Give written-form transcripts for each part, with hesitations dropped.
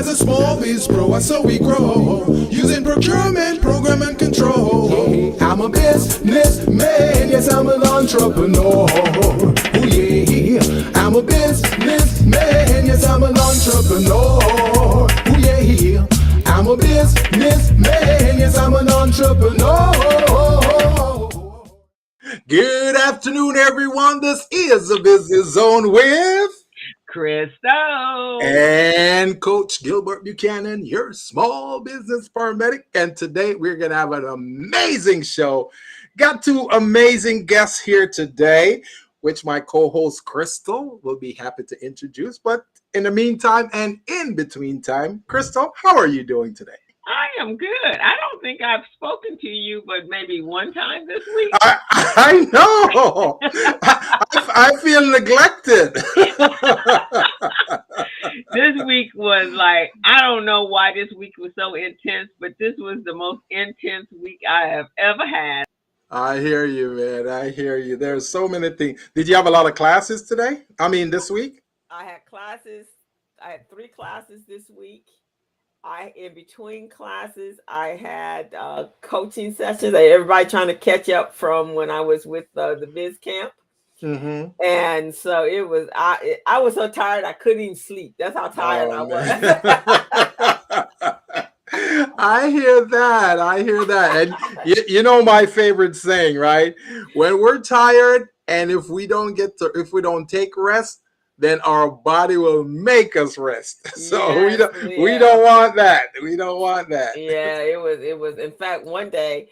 As a small biz pro, that's how we grow. Using procurement, program, and control. I'm a businessman, yes, I'm an entrepreneur. Oh yeah, I'm a businessman, yes, I'm an entrepreneur. Oh yeah, I'm a businessman, yes, I'm an entrepreneur. Good afternoon, everyone. This is the Business Zone with Crystal and Coach Gilbert Buchanan, your small business paramedic. And today we're going to have an amazing show. Got two amazing guests here today, which my co-host Crystal will be happy to introduce. But in the meantime and in between time, Crystal, how are you doing today? I am good. I don't think I've spoken to you, but maybe one time this week. I know. I feel neglected. This week was like, I don't know why this week was so intense, but this was the most intense week I have ever had. I hear you, man. I hear you. There's so many things. Did you have a lot of classes today? This week? I had classes. I had 3 classes this week. In between classes, I had coaching sessions. Everybody trying to catch up from when I was with the Biz Camp. Mm-hmm. And so it was, I was so tired, I couldn't even sleep. That's how tired I was. I hear that. And you know my favorite saying, right? When we're tired and if we don't take rest, then our body will make us rest. So yes, we don't want that. We don't want that. Yeah, it was. In fact, one day,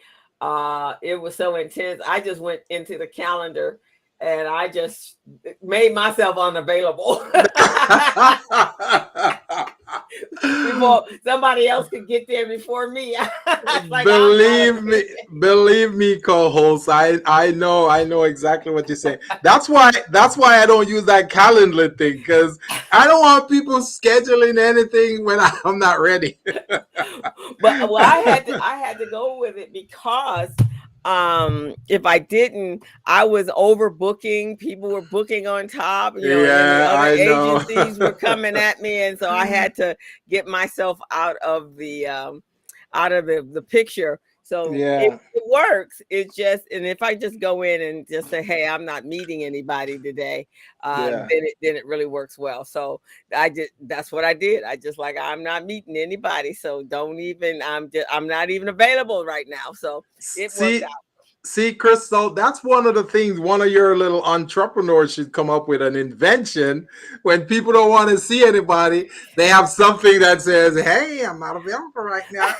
it was so intense. I just went into the calendar and I just made myself unavailable. Before somebody else could get there before me. Like, believe me, co-host. I know exactly what you're saying. That's why I don't use that calendar thing, because I don't want people scheduling anything when I'm not ready. But I had to go with it because if I didn't, I was overbooking. People were booking on top, and other agencies were coming at me, and so I had to get myself out of the picture. So it works. It's just, and if I just go in and just say, hey, I'm not meeting anybody today, then it really works well. So that's what I did. I'm not meeting anybody. So I'm not even available right now. So it worked out. See, Crystal, that's one of the things one of your little entrepreneurs should come up with, an invention. When people don't want to see anybody, they have something that says, hey, I'm not available right now.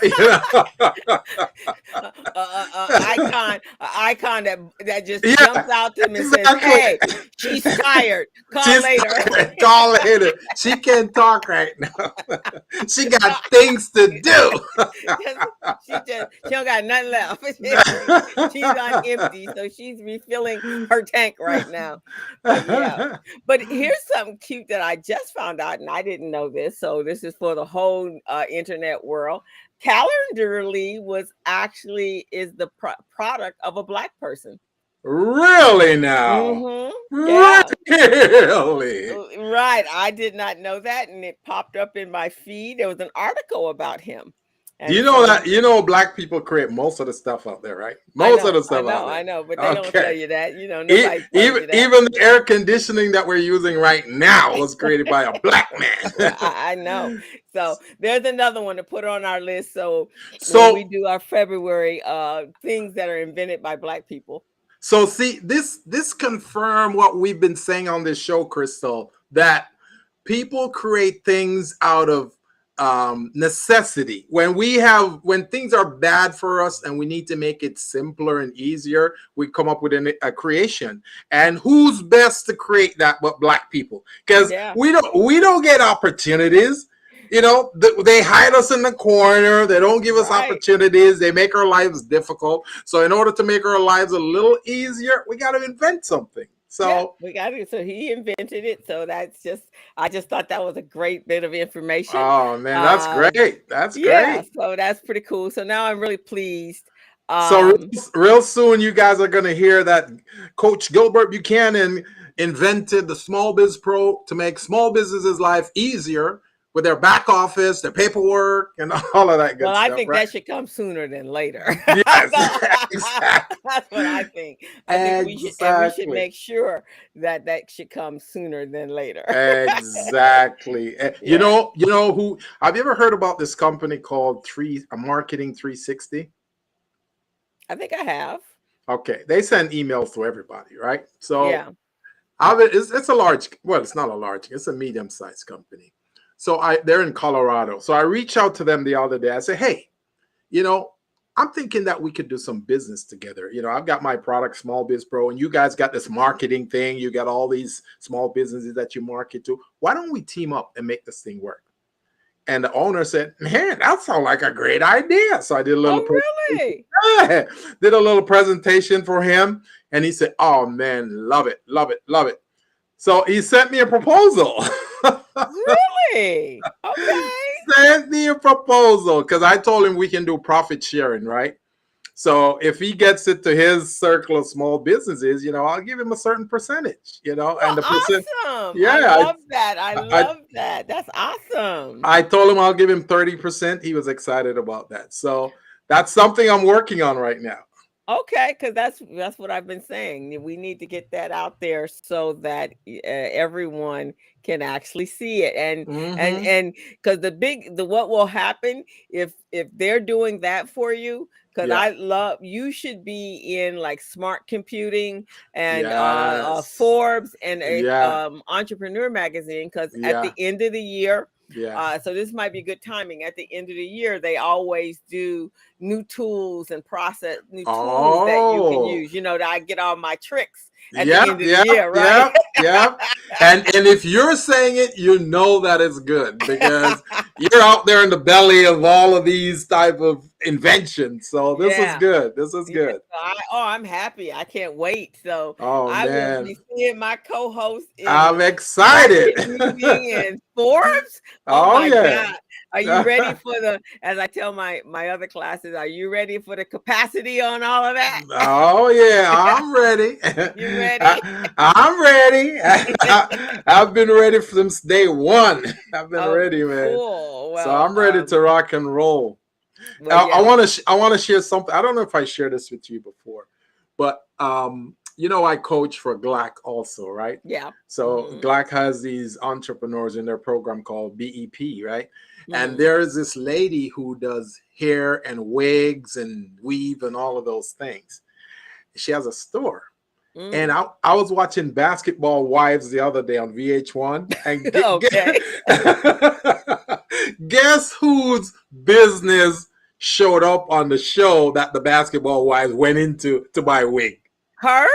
Icon that just jumps out to them and says, hey, she's tired. Call later. Call later. She can't talk right now. She got things to do. She don't got nothing left. She's on empty, so she's refilling her tank right now. But here's something cute that I just found out, and I didn't know this, so this is for the whole internet world. Calendly is the product of a Black person. Really now? Mm-hmm. Yeah. Really? Right. I did not know that, and it popped up in my feed. There was an article about him. And you know Black people create most of the stuff out there, right? Most of the stuff out there. I know, but they don't tell you that. Even the air conditioning that we're using right now was created by a Black man. I know. So there's another one to put on our list. So when we do our February things that are invented by Black people. So see, this confirms what we've been saying on this show, Crystal, that people create things out of necessity. When things are bad for us and we need to make it simpler and easier, we come up with a creation. And who's best to create that but Black people? Because we don't get opportunities. They hide us in the corner. They don't give us opportunities. They make our lives difficult. So in order to make our lives a little easier, we got to invent something. So we got it. So he invented it. So I just thought that was a great bit of information. Oh man, that's great. That's great. So that's pretty cool. So now I'm really pleased. So real soon, you guys are going to hear that Coach Gilbert Buchanan invented the Small Biz Pro to make small businesses' life easier with their back office, their paperwork, and all of that good Well, stuff. I think right? that should come sooner than later. Yes, exactly. That's what I think. I think we should Exactly. make sure that that should come sooner than later. Exactly. Yeah, You know who? Have you ever heard about this company called Marketing 360? I think I have. Okay, they send emails to everybody, right? So Yeah. it's a large. Well, it's not a large. It's a medium-sized company. So they're in Colorado. So I reached out to them the other day. I said, hey, you know, I'm thinking that we could do some business together. You know, I've got my product, Small Biz Pro, and you guys got this marketing thing. You got all these small businesses that you market to. Why don't we team up and make this thing work? And the owner said, man, that sounds like a great idea. So I did a little Oh, really? did a little presentation for him. And he said, oh man, love it, love it, love it. So he sent me a proposal. Really? Okay. Sent me a proposal because I told him we can do profit sharing, right? So if he gets it to his circle of small businesses, you know, I'll give him a certain percentage, you know, and Well, the percent. awesome. I Yeah, love that. I love that. That's awesome. I told him I'll give him 30%. He was excited about that. So that's something I'm working on right now. Okay, because that's what I've been saying. We need to get that out there so that everyone can actually see it, Mm-hmm. and because the what will happen if they're doing that for you. Because Yeah. I love you should be in like smart computing and Yes. Forbes and Yeah. Entrepreneur magazine. Because at the Yeah. end of the year, Yeah. so this might be good timing. At the end of the year, they always do new tools and new tools that you can Oh. use, that I get all my tricks at the Yep, end of the yep, year, right? yep, yep. And if you're saying it, you know that it's good because you're out there in the belly of all of these type of inventions. So this is Yeah. good. This is Yeah, good. I'm happy. I can't wait. So Oh I will man, be seeing my co-host in I'm excited. market meeting and Forbes. Oh Oh my yeah. God. Are you ready for as I tell my other classes, are you ready for the capacity on all of that? Oh yeah, I'm ready. You ready? I'm ready. I've been ready since day one. I've been Oh, ready, man. cool. So Well, I'm ready to rock and roll. I yeah. want to I want to share something. I don't know if I shared this with you before, but you know, I coach for GLAC also, right? Yeah. So GLAC has these entrepreneurs in their program called BEP, right? And Mm-hmm. there is this lady who does hair and wigs and weave and all of those things. She has a store. And I was watching Basketball Wives the other day on VH1, and Okay. guess whose business showed up on the show that the Basketball Wives went into to buy a wig? Hers?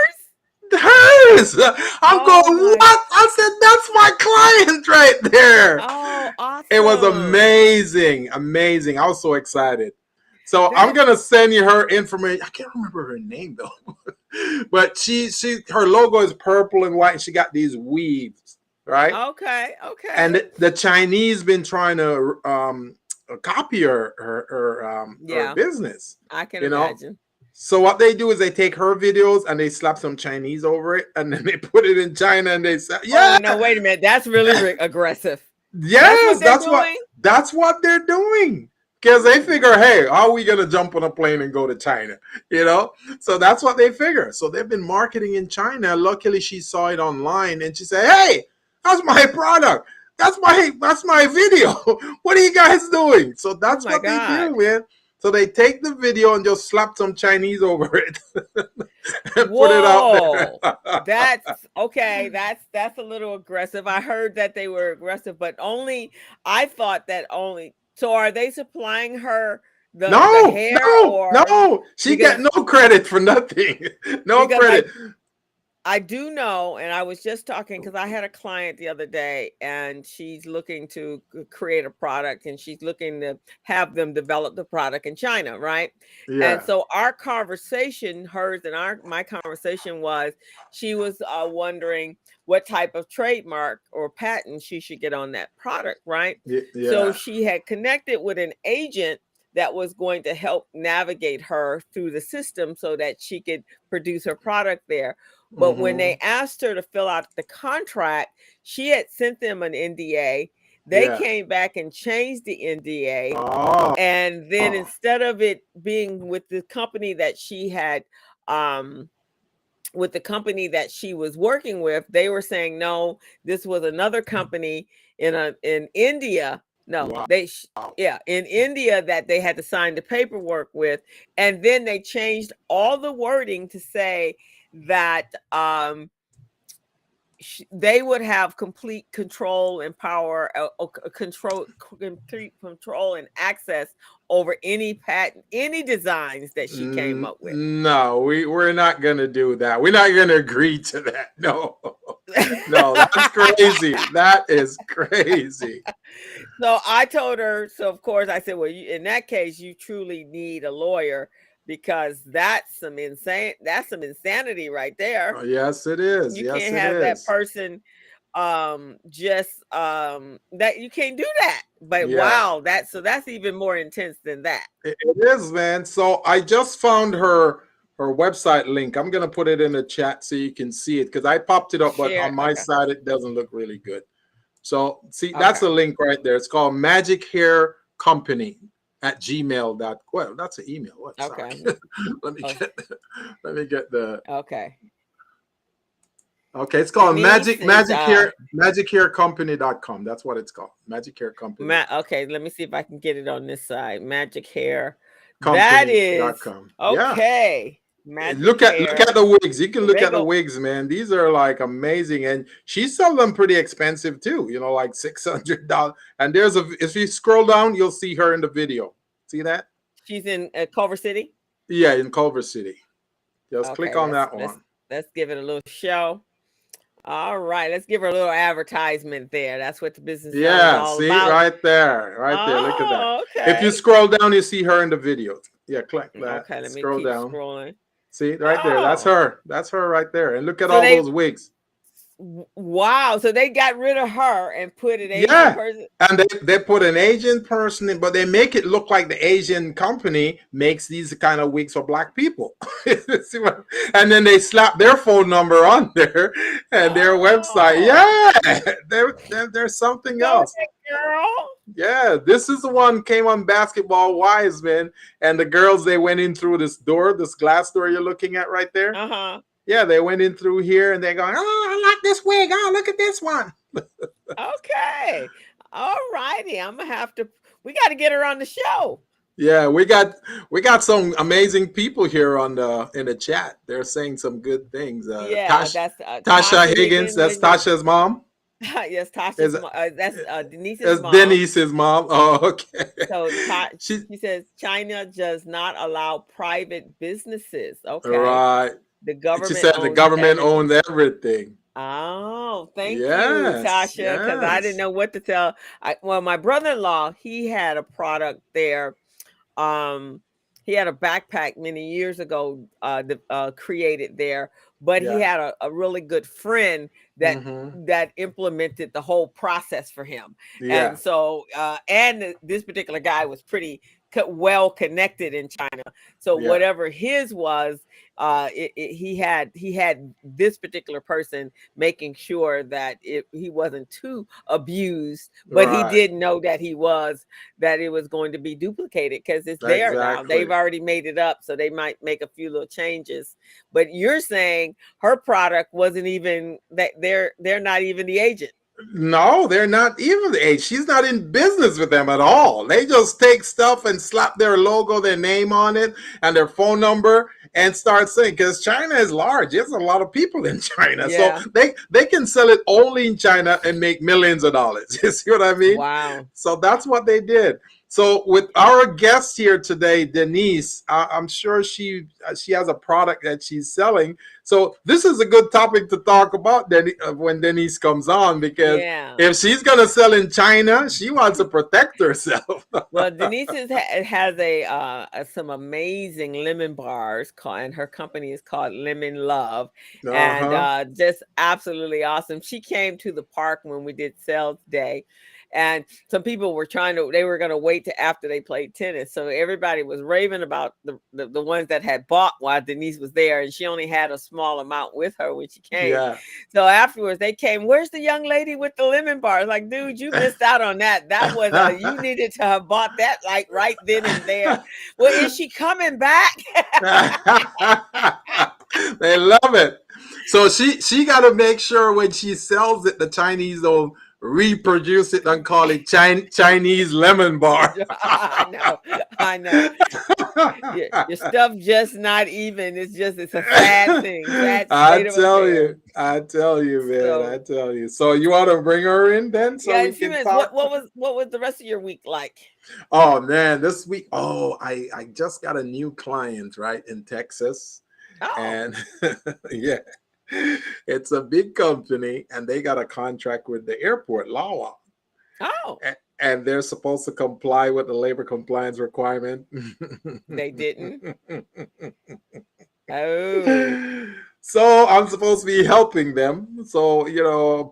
Hers. I'm Oh going, my. what? I said, that's my client right there. Oh, It was awesome. amazing. Amazing. I was so excited. So I'm That's gonna send you her information. I can't remember her name though, but her logo is purple and white, and she got these weaves, right? okay. And Okay. the Chinese been trying to copy her Yeah, business, I can you know. imagine. So what they do is they take her videos and they slap some Chinese over it, and then they put it in China, and they say, Oh "Yeah, no, wait a minute. That's really aggressive. That's what yes, they're doing? that's what they're doing." Because they figure, hey, how are we gonna jump on a plane and go to China? You know, so that's what they figure. So they've been marketing in China. Luckily, she saw it online and she said, "Hey, that's my product. That's my video. What are you guys doing?" So Oh that's my what they God. do, man. So they take the video and just slap some Chinese over it and put it out Whoa. there. That's okay. That's a little aggressive. I heard that they were aggressive, but only I thought that only so are they supplying her the No, hair no, or no. She got because no credit for nothing. No because credit. I do know, and I was just talking because I had a client the other day, and she's looking to create a product, and she's looking to have them develop the product in China, right? And Yeah. so our conversation, hers and my conversation was, she was wondering what type of trademark or patent she should get on that product, right? So Yeah. she had connected with an agent that was going to help navigate her through the system so that she could produce her product there. But when Mm-hmm. they asked her to fill out the contract, she had sent them an NDA. They came back and changed the NDA. Oh. And then instead of it being with the company that she had, with the company that she was working with, they were saying, no, this was another company in India. No, Wow. in India that they had to sign the paperwork with. And then they changed all the wording to say that they would have complete control and power, complete control and access over any patent, any designs that she came up with. No, we're not going to do that. We're not going to agree to that. No, no, that's crazy. That is crazy. So I told her, so of course I said, well, in that case, you truly need a lawyer, because that's some insanity right there. Oh, yes, it is. You can't have that person that you can't do that. But wow, that's even more intense than that. It is, man. So I just found her website link. I'm gonna put it in the chat so you can see it, because I popped it up, but on my side it doesn't look really good. So see, that's a link right there. It's called Magic Hair Company at gmail.com. Well, that's an email. What? Okay. let me get the okay. Okay, it's called magichaircompany.com. That's what it's called. Magic Hair Company. Okay, let me see if I can get it on this side. Magic Hair Company. That is okay. Yeah. Look at the wigs. You can look at the wigs, man. These are like amazing, and she sells them pretty expensive too. You know, like $600. And if you scroll down, you'll see her in the video. See that? She's in Culver City. Yeah, in Culver City. Just click on that one. Let's give it a little show. All right, let's give her a little advertisement there. That's what the business is all about. Right there. Look at that. Okay. If you scroll down, you see her in the video. Yeah, click that. Okay, let me scroll down. Scrolling. See, right there. That's her. That's her right there. And look at all those wigs. Wow. So they got rid of her and put an Asian person. And they put an Asian person in, but they make it look like the Asian company makes these kind of wigs for black people. And then they slap their phone number on there and their website. Yeah. There's something else. Girl. Yeah, this is the one came on Basketball Wives, man. And the girls, they went in through this glass door you're looking at right there. Yeah, they went in through here and they're going, oh, I like this wig. Oh, look at this one. Okay. All righty. We got to get her on the show. Yeah, we got some amazing people here in the chat. They're saying some good things. Tasha Higgins. That's Tasha's mom. Yes, Tasha's mom. That's Denise's mom. Denise's mom. Oh, okay. So she says China does not allow private businesses. Okay. Right. The government. She said the government owns everything. Oh, thank you, Tasha, because I didn't know what to tell. My brother-in-law, he had a product there. He had a backpack many years ago created there, but he had a really good friend that implemented the whole process for him. Yeah. And so, and this particular guy was pretty well connected in China. So whatever his was, he had this particular person making sure that he wasn't too abused, but he didn't know that it was going to be duplicated, because it's there now. They've already made it up, so they might make a few little changes. But you're saying her product wasn't even that they're not even the agent. No, they're not even the agent. She's not in business with them at all. They just take stuff and slap their logo, their name on it, and their phone number, and start saying, because China is large. There's a lot of people in China. Yeah. So they can sell it only in China and make millions of dollars. You see what I mean? Wow. So that's what they did. So with our guest here today, Denise, I'm sure she has a product that she's selling. So this is a good topic to talk about when Denise comes on, because if she's going to sell in China, she wants to protect herself. Well, Denise has some amazing lemon bars, and her company is called Lemon Love, and just absolutely awesome. She came to the park when we did sales day. and some people were they were going to wait to after they played tennis. So everybody was raving about the ones that had bought while Denise was there, and she only had a small amount with her when she came. Yeah. So afterwards they came, where's the young lady with the lemon bars? Like, dude, you missed out on that. That was you needed to have bought that like right then and there. Well, is she coming back? They love it. So she got to make sure when she sells it, the Chinese will reproduce it and call it Chinese lemon bar. I know. Your stuff just not even. It's a sad thing. I tell you, man. So, I tell you. So you want to bring her in then? So we can talk. What was the rest of your week like? Oh man, this week. Oh, I just got a new client right in Texas. Oh. And yeah, it's a big company, and they got a contract with the airport, LAWA. Oh. And they're supposed to comply with the labor compliance requirement. They didn't. Oh. So I'm supposed to be helping them. So,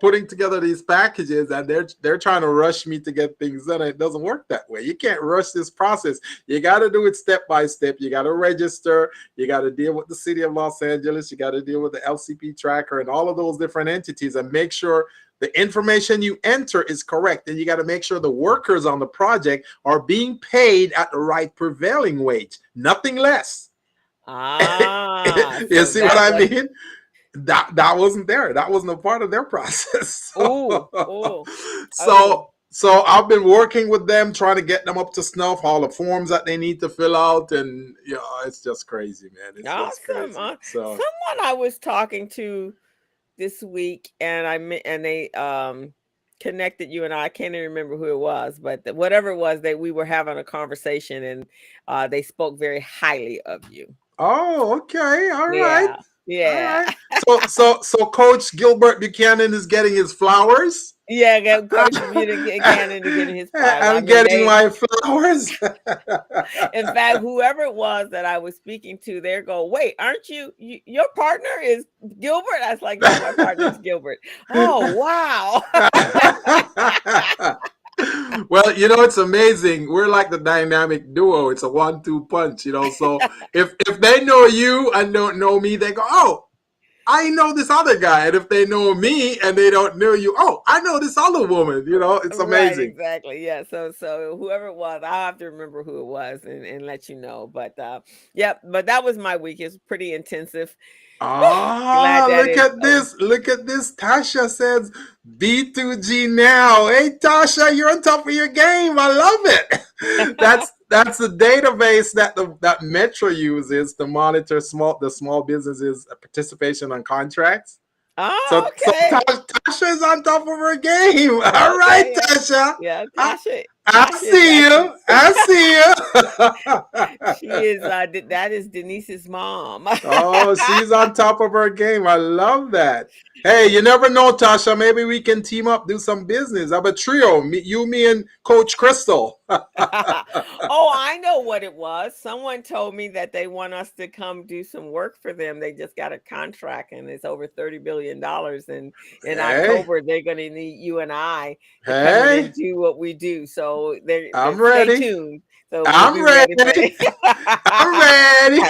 putting together these packages, and they're trying to rush me to get things done. It doesn't work that way. You can't rush this process. You got to do it step by step. You got to register. You got to deal with the city of Los Angeles. You got to deal with the LCP tracker and all of those different entities, and make sure the information you enter is correct. And you got to make sure the workers on the project are being paid at the right prevailing wage, nothing less. You see what I mean? That wasn't there. That wasn't a part of their process. So I've been working with them, trying to get them up to snuff, all the forms that they need to fill out, and it's just crazy, man. It's awesome. Just crazy. So, someone I was talking to this week, and they connected you and I can't even remember who it was, but whatever it was, we were having a conversation, and they spoke very highly of you. Oh, okay. All right. Yeah. All right. So Coach Gilbert Buchanan is getting his flowers. Yeah, Coach Buchanan is getting his flowers. I'm getting my flowers. In fact, whoever it was that I was speaking to, they're going, wait, aren't you your partner is Gilbert? I was like, yeah, my partner is Gilbert. Oh, wow. Well, it's amazing. We're like the dynamic duo. It's a 1-2 punch, So if they know you and don't know me, they go, oh, I know this other guy. And if they know me and they don't know you, oh, I know this other woman. It's amazing. Right, exactly. Yeah. So whoever it was, I'll have to remember who it was and let you know. But but that was my week. It's pretty intensive. Look at this. Look at this. Tasha says B2G now. Hey, Tasha, you're on top of your game. I love it. That's the database that Metro uses to monitor the small businesses' participation on contracts. Oh, so Tasha is on top of her game. All right, Tasha. Yeah, Tasha. I see you. She is. That is Denise's mom. Oh, she's on top of her game. I love that. Hey, you never know, Tasha. Maybe we can team up, do some business. Have a trio. Me, and Coach Crystal. Oh, I know what it was. Someone told me that they want us to come do some work for them. They just got a contract, and it's over $30 billion. And in October, they're going to need you and I to come in and do what we do. So I'm ready. Stay tuned. So I'm ready. I'm ready.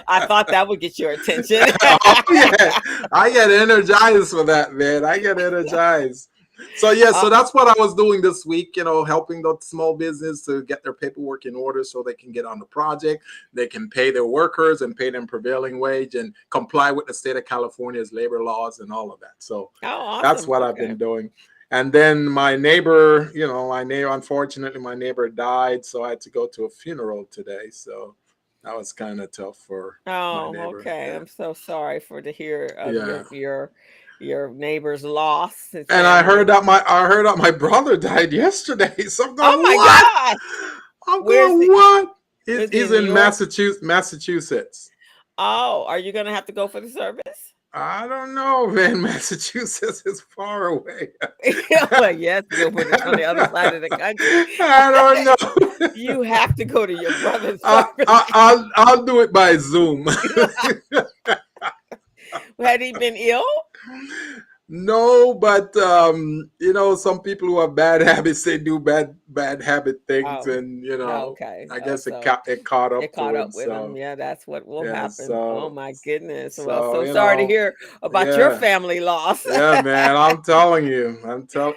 I thought that would get your attention. Oh, yeah. I get energized for that, man. I get energized. So that's what I was doing this week, helping the small business to get their paperwork in order so they can get on the project. They can pay their workers and pay them prevailing wage and comply with the state of California's labor laws and all of that. So awesome. That's what I've been doing. And then my neighbor, unfortunately, my neighbor died. So I had to go to a funeral today. So that was kind of tough for my neighbor. Okay. Yeah. I'm so sorry to hear of your neighbor's loss. And I heard that my brother died yesterday. So I'm going, oh my God. I'm going, what? He's in Massachusetts. Oh, are you going to have to go for the service? I don't know, man. Massachusetts is far away. Well, yes, Gilbert is on the other side of the country. I don't know. You have to go to your brother's service. I'll do it by Zoom. Had he been ill? No, but some people who have bad habits, they do bad habit things, Oh, and okay. I Oh, guess so it caught it up to caught him. up with them. So Yeah, that's what will yeah, happen. Oh so my goodness. Well, so so sorry to hear about your yeah, family loss. yeah, man.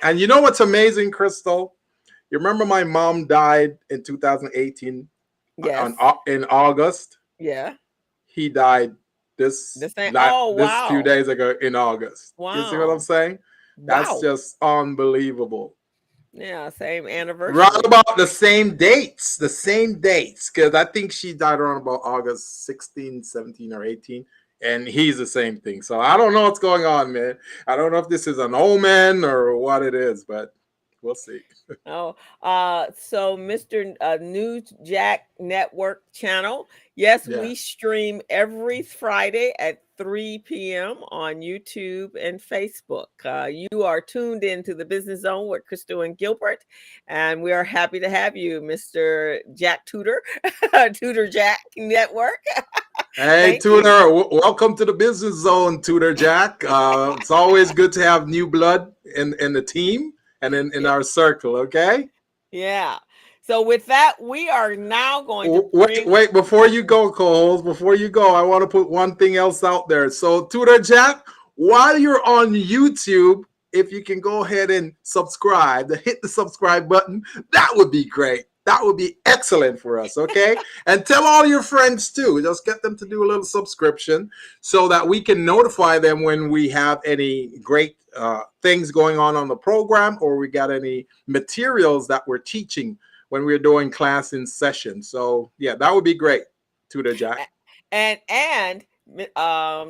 And you know what's amazing, Crystal? You remember my mom died in 2018 Yes. in August. Yeah. He died The same. Oh, this few wow. days ago in August. You see what I'm Wow. saying? That's Wow. just unbelievable. Yeah, same Right anniversary. about the same dates, because I think she died around about August 16, 17, or 18, and he's the same thing. So I don't know what's going on, man. I don't know if this is an omen or what it is, but we'll see. Oh, so Mr. News Jack Network channel. Yes, Yeah. we stream every Friday at 3 p.m. on YouTube and Facebook. You are tuned into the Business Zone with Crystal and Gilbert, and we are happy to have you, Mr. Jack Tutor, Tutor Jack Network. Hey, Thank you. Tutor, welcome to the Business Zone, Tutor Jack. It's always good to have new blood in the team and in Yeah. our circle, okay? Yeah. So with that, we are now going to Wait, bring. wait, before you go, Coles, before you go, I want to put one thing else out there. So, Tutor Jack, while you're on YouTube, if you can go ahead and subscribe, hit the subscribe button, that would be great. That would be excellent for us, okay? And tell all your friends too. Just get them to do a little subscription so that we can notify them when we have any great things going on the program, or we got any materials that we're teaching when we're doing class in session. So yeah, that would be great, Tutor Jack. And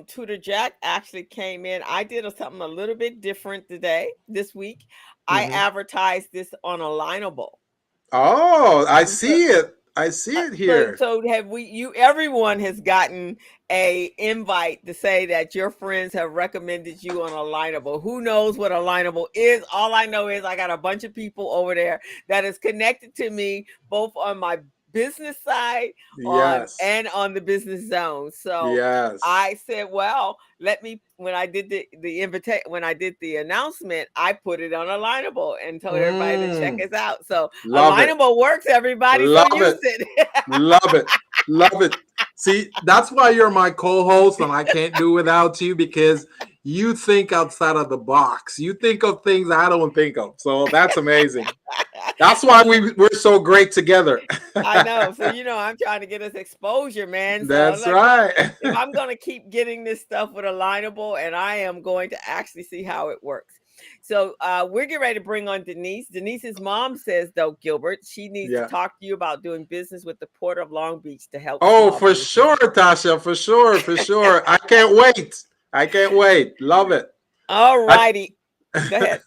Tutor Jack actually came in. I did something a little bit different this week. I Mm-hmm. advertised this on Alignable. Oh, I So, see it. I see it so, here. so have we? Everyone has gotten a invite to say that your friends have recommended you on Alignable. Who knows what Alignable is? All I know is I got a bunch of people over there that is connected to me, both on my business side Yes. and on the business zone. So Yes. I said, well, let me, when I did the invitation, when I did the announcement, I put it on Alignable and told everybody to check Mm, us out. So love it. Alignable works, everybody. So Love use it. it. Love it. Love it. See, that's why you're my co-host and I can't do without you, because you think outside of the box. You think of things I don't think of. So that's amazing. That's why we're so great together. I know. So I'm trying to get us exposure, man. So That's like, right. if I'm gonna keep getting this stuff with Alignable, and I am going to actually see how it works. So we're getting ready to bring on Denise. Denise's mom says, though, Gilbert, she needs to Yeah. talk to you about doing business with the Port of Long Beach to help Oh, small for business. sure, Tasha. For sure. For sure. I can't wait. I can't wait. Love it. All I, righty. Go ahead.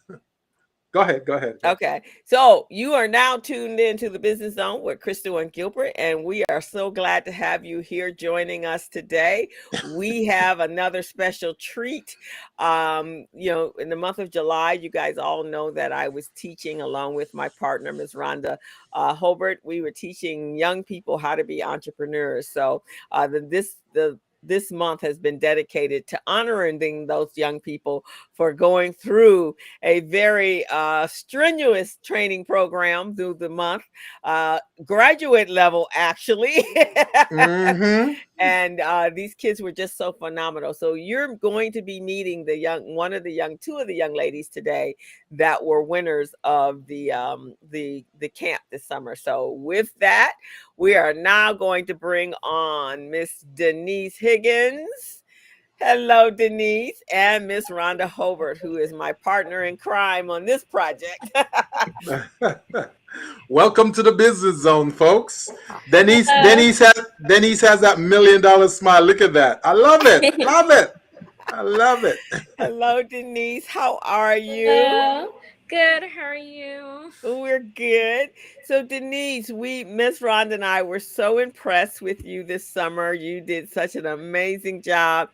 go ahead. Go ahead. Okay, so you are now tuned into the Business Zone with Crystal and Gilbert, and we are so glad to have you here joining us today. We have another special treat. In the month of July, you guys all know that I was teaching along with my partner, Ms. Rhonda Hobart. We were teaching young people how to be entrepreneurs. So this month has been dedicated to honoring those young people for going through a very strenuous training program through the month, graduate level, actually. Mm-hmm. And these kids were just so phenomenal. So you're going to be meeting two of the young ladies today that were winners of the camp this summer. So with that, we are now going to bring on Miss Denise Higgins. Hello, Denise, and Miss Rhonda Hobart, who is my partner in crime on this project. Welcome to the Business Zone, folks. Denise, Hello. Denise has that $1,000,000 smile. Look at that. I love it. Love it. I love it. Hello, Denise. How are you? Hello. Good. How are you? We're good. So, Denise, Miss Rhonda and I were so impressed with you this summer. You did such an amazing job.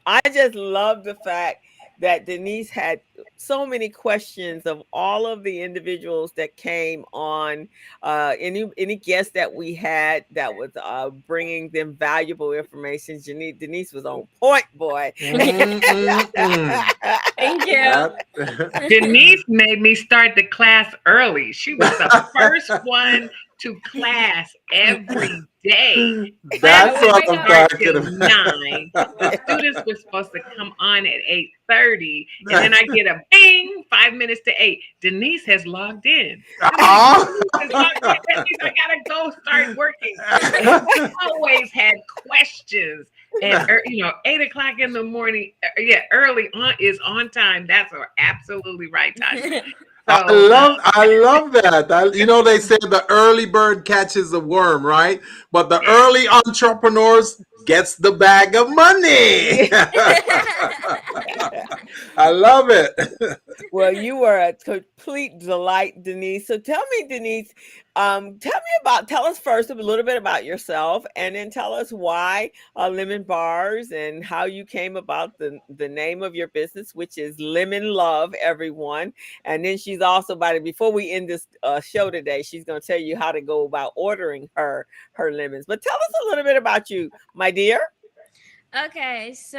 I just love the fact that Denise had so many questions of all of the individuals that came on, any guests that we had that was bringing them valuable information. Denise was on point, boy. Thank you. Denise made me start the class early. She was the first one to class every day. That's what I'm talking about. 9. The students were supposed to come on at 8:30, and then I get a bing 5 minutes to 8. Denise has logged in. Oh. That means I gotta go start working. I always had questions. And 8 o'clock in the morning, early on is on time. That's absolutely right time. So, I love that. They say the early bird catches the worm, right? But the early entrepreneurs gets the bag of money. I love it. Well, you were a complete delight, Denise. So tell me, Denise, tell us first a little bit about yourself, and then tell us why Lemon Bars and how you came about the name of your business, which is Lemon Love, everyone. And then she's also, before we end this show today, she's going to tell you how to go about ordering her lemons. But tell us a little bit about you, my dear. Okay, so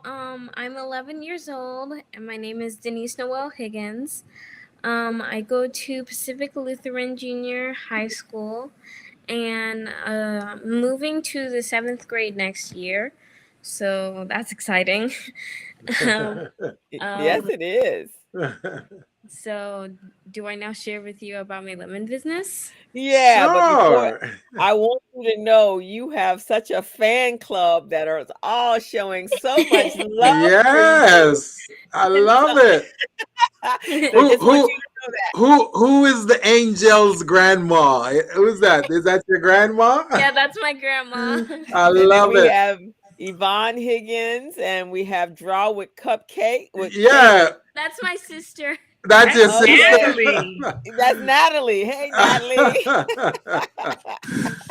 I'm 11 years old, and my name is Denise Noel Higgins. I go to Pacific Lutheran Junior High School, and moving to the 7th grade next year. So that's exciting. Yes, it is. So do I now share with you about my lemon business? Yeah, sure. But before, I want you to know you have such a fan club that are all showing so much love. Yes, I love it. Who is the angel's grandma? Who's that? Is that your grandma? Yeah, that's my grandma. I love it. We have Yvonne Higgins, and we have Draw with Cupcake. That's my sister. That's your sister. Natalie. That's Natalie. Hey, Natalie.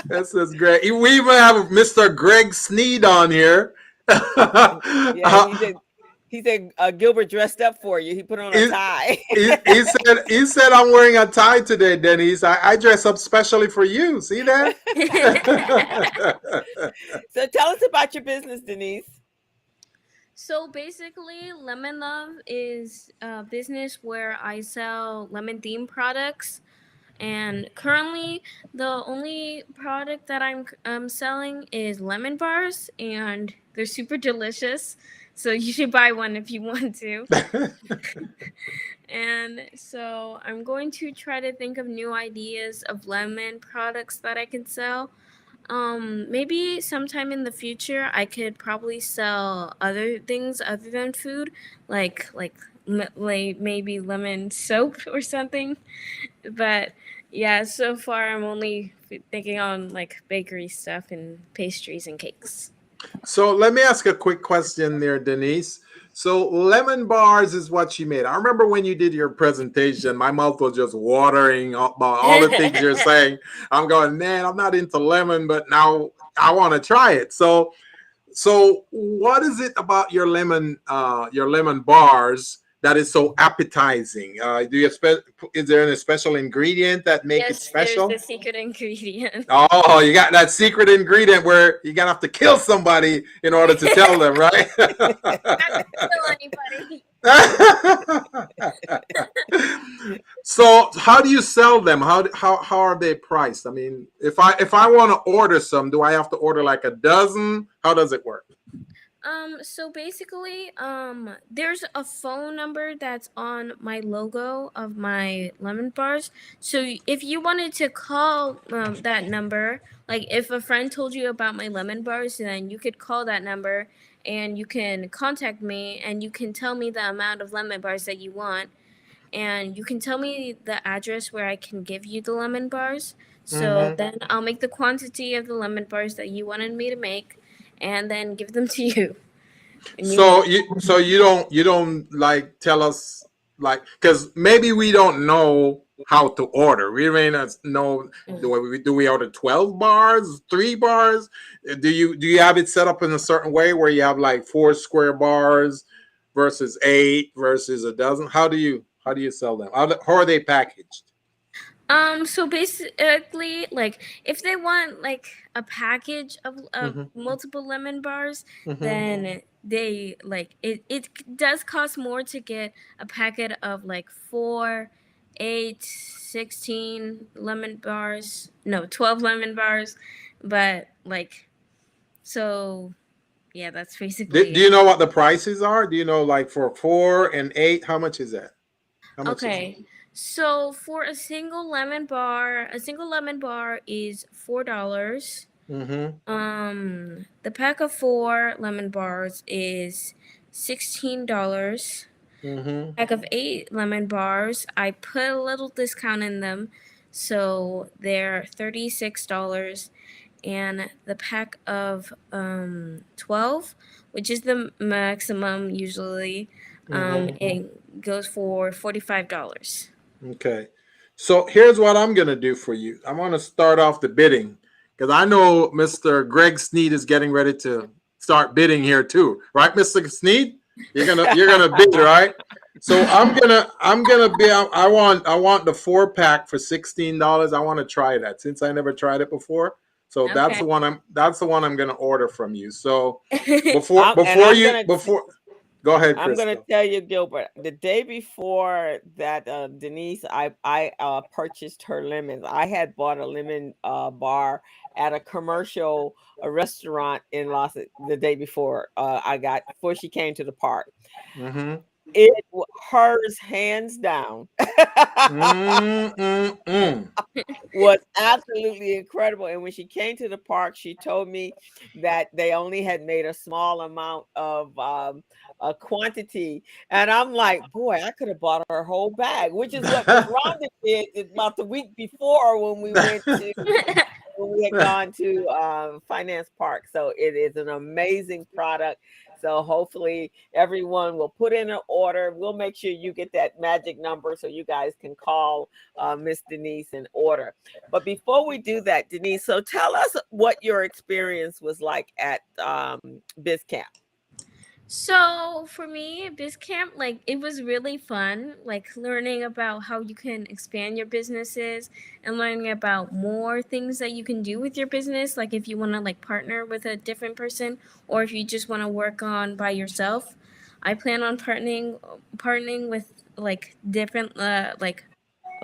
This is great. We even have Mr. Greg Sneed on here. He said Gilbert dressed up for you. He put on a tie. he said I'm wearing a tie today, Denise. I dress up specially for you. See that? So tell us about your business, Denise. So basically, Lemon Love is a business where I sell lemon themed products. And currently, the only product that I'm selling is lemon bars, and they're super delicious. So you should buy one if you want to. And so I'm going to try to think of new ideas of lemon products that I can sell. Maybe sometime in the future, I could probably sell other things other than food, like maybe lemon soap or something. But yeah, so far I'm only thinking on like bakery stuff and pastries and cakes. So let me ask a quick question there, Denise. So lemon bars is what she made. I remember when you did your presentation, my mouth was just watering about all the things you're saying. I'm going, man, I'm not into lemon, but now I want to try it. So what is it about your lemon bars that is so appetizing? Is there any special ingredient that makes it special? There's the secret ingredient. Oh, you got that secret ingredient where you're gonna have to kill somebody in order to tell them, right? Not kill anybody. So how do you sell them? How are they priced? I mean, if I want to order some, do I have to order like a dozen? How does it work? So basically, there's a phone number that's on my logo of my lemon bars. So if you wanted to call that number, like if a friend told you about my lemon bars, then you could call that number and you can contact me and you can tell me the amount of lemon bars that you want. And you can tell me the address where I can give you the lemon bars. So then I'll make the quantity of the lemon bars that you wanted me to make and then give them to you. So you don't like tell us, like, because maybe we don't know how to order. We may not know, do we order 12 bars, 3 bars? Do you have it set up in a certain way where you have like 4 square bars versus 8 versus a dozen? How do you sell them? How are they packaged? So basically, like if they want like a package of multiple lemon bars, then they like it does cost more to get a packet of like 4, 8, 16 lemon bars. No, 12 lemon bars. But like, so yeah, that's basically Do you know what the prices are? Do you know, like for 4 and 8, how much is that? How much is it? Okay. So for a single lemon bar is $4. The pack of 4 lemon bars is $16. Pack of 8 lemon bars, I put a little discount in them, so they're $36. And the pack of 12, which is the maximum usually, it goes for $45. Okay. So here's what I'm going to do for you. I'm going to start off the bidding because I know Mr. Greg Sneed is getting ready to start bidding here too. Right, Mr. Sneed? You're gonna bid, right? So I'm gonna be. I want the 4-pack for $16. I want to try that since I never tried it before. So Okay. that's the one I'm gonna order from you. So I'm before go ahead, I'm Crystal. going to tell you, Gilbert, the day before that, Denise, I purchased her lemons. I had bought a lemon bar at a commercial restaurant in the day before before she came to the park. It hers hands down was absolutely incredible. And when she came to the park, she told me that they only had made a small amount of a quantity, and I'm like, boy, I could have bought her whole bag, which is what Miss Rhonda did about the week before when we went to when we had gone to Finance Park. So it is an amazing product. So hopefully everyone will put in an order. We'll make sure you get that magic number so you guys can call Miss Denise and order. But before we do that, Denise, so tell us what your experience was like at BizCamp. So for me, BizCamp, like it was really fun, like learning about how you can expand your businesses and learning about more things that you can do with your business. Like if you want to like partner with a different person or if you just want to work on by yourself. I plan on partnering with like different like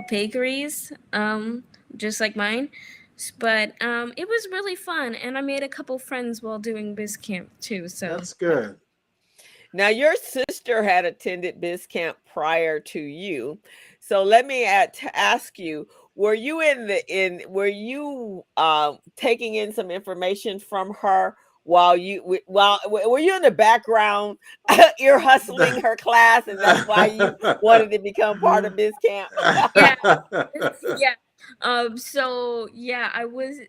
bakeries, just like mine. But it was really fun, and I made a couple friends while doing BizCamp too. So that's good. Now, your sister had attended BizCamp prior to you, so let me ask you: were you taking in some information from her while were you in the background ear hustling her class, and that's why you wanted to become part of BizCamp? Yeah. So yeah, I was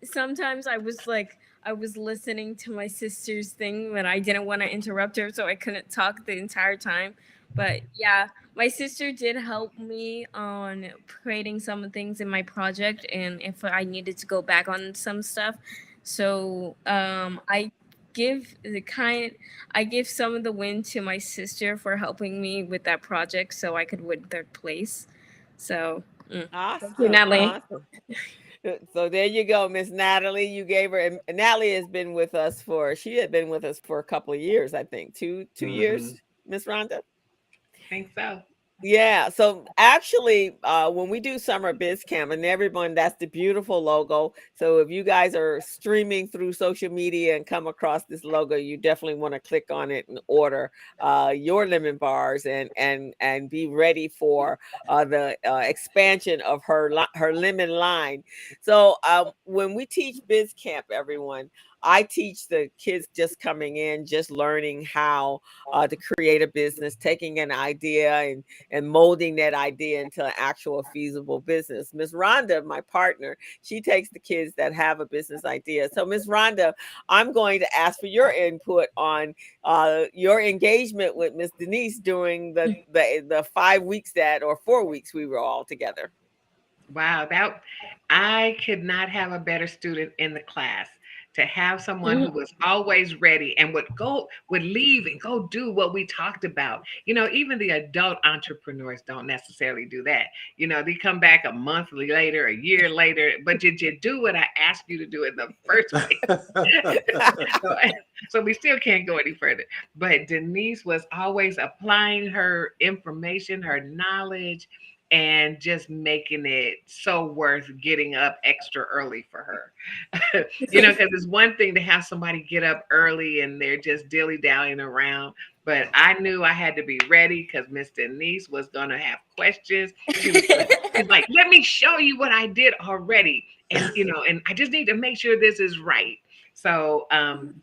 listening to my sister's thing, but I didn't want to interrupt her, so I couldn't talk the entire time. But yeah, my sister did help me on creating some things in my project, and if I needed to go back on some stuff. So give I give some of the win to my sister for helping me with that project, so I could win 3rd place. So. Awesome. Thank you, Natalie. Awesome. So there you go, Miss Natalie. You gave her, and Natalie has been with us she had been with us for a couple of years, I think. Two years, Miss Rhonda? I think so. Yeah. So actually, when we do Summer Biz Camp, and everyone, that's the beautiful logo. So if you guys are streaming through social media and come across this logo, you definitely want to click on it and order your lemon bars and be ready for the expansion of her lemon line. So when we teach Biz Camp, everyone, I teach the kids just coming in, just learning how to create a business, taking an idea and molding that idea into an actual feasible business. Miss Rhonda, my partner, she takes the kids that have a business idea. So Miss Rhonda, I'm going to ask for your input on your engagement with Miss Denise during the 5 weeks or 4 weeks we were all together. Wow, I could not have a better student in the class. to have someone who was always ready and would leave and go do what we talked about. Even the adult entrepreneurs don't necessarily do that. They come back a month later, a year later, but did you do what I asked you to do in the first place? So we still can't go any further. But Denise was always applying her information, her knowledge, and just making it so worth getting up extra early for her. Because it's one thing to have somebody get up early and they're just dilly-dallying around. But I knew I had to be ready because Miss Denise was going to have questions. She's like, let me show you what I did already. And, and I just need to make sure this is right. So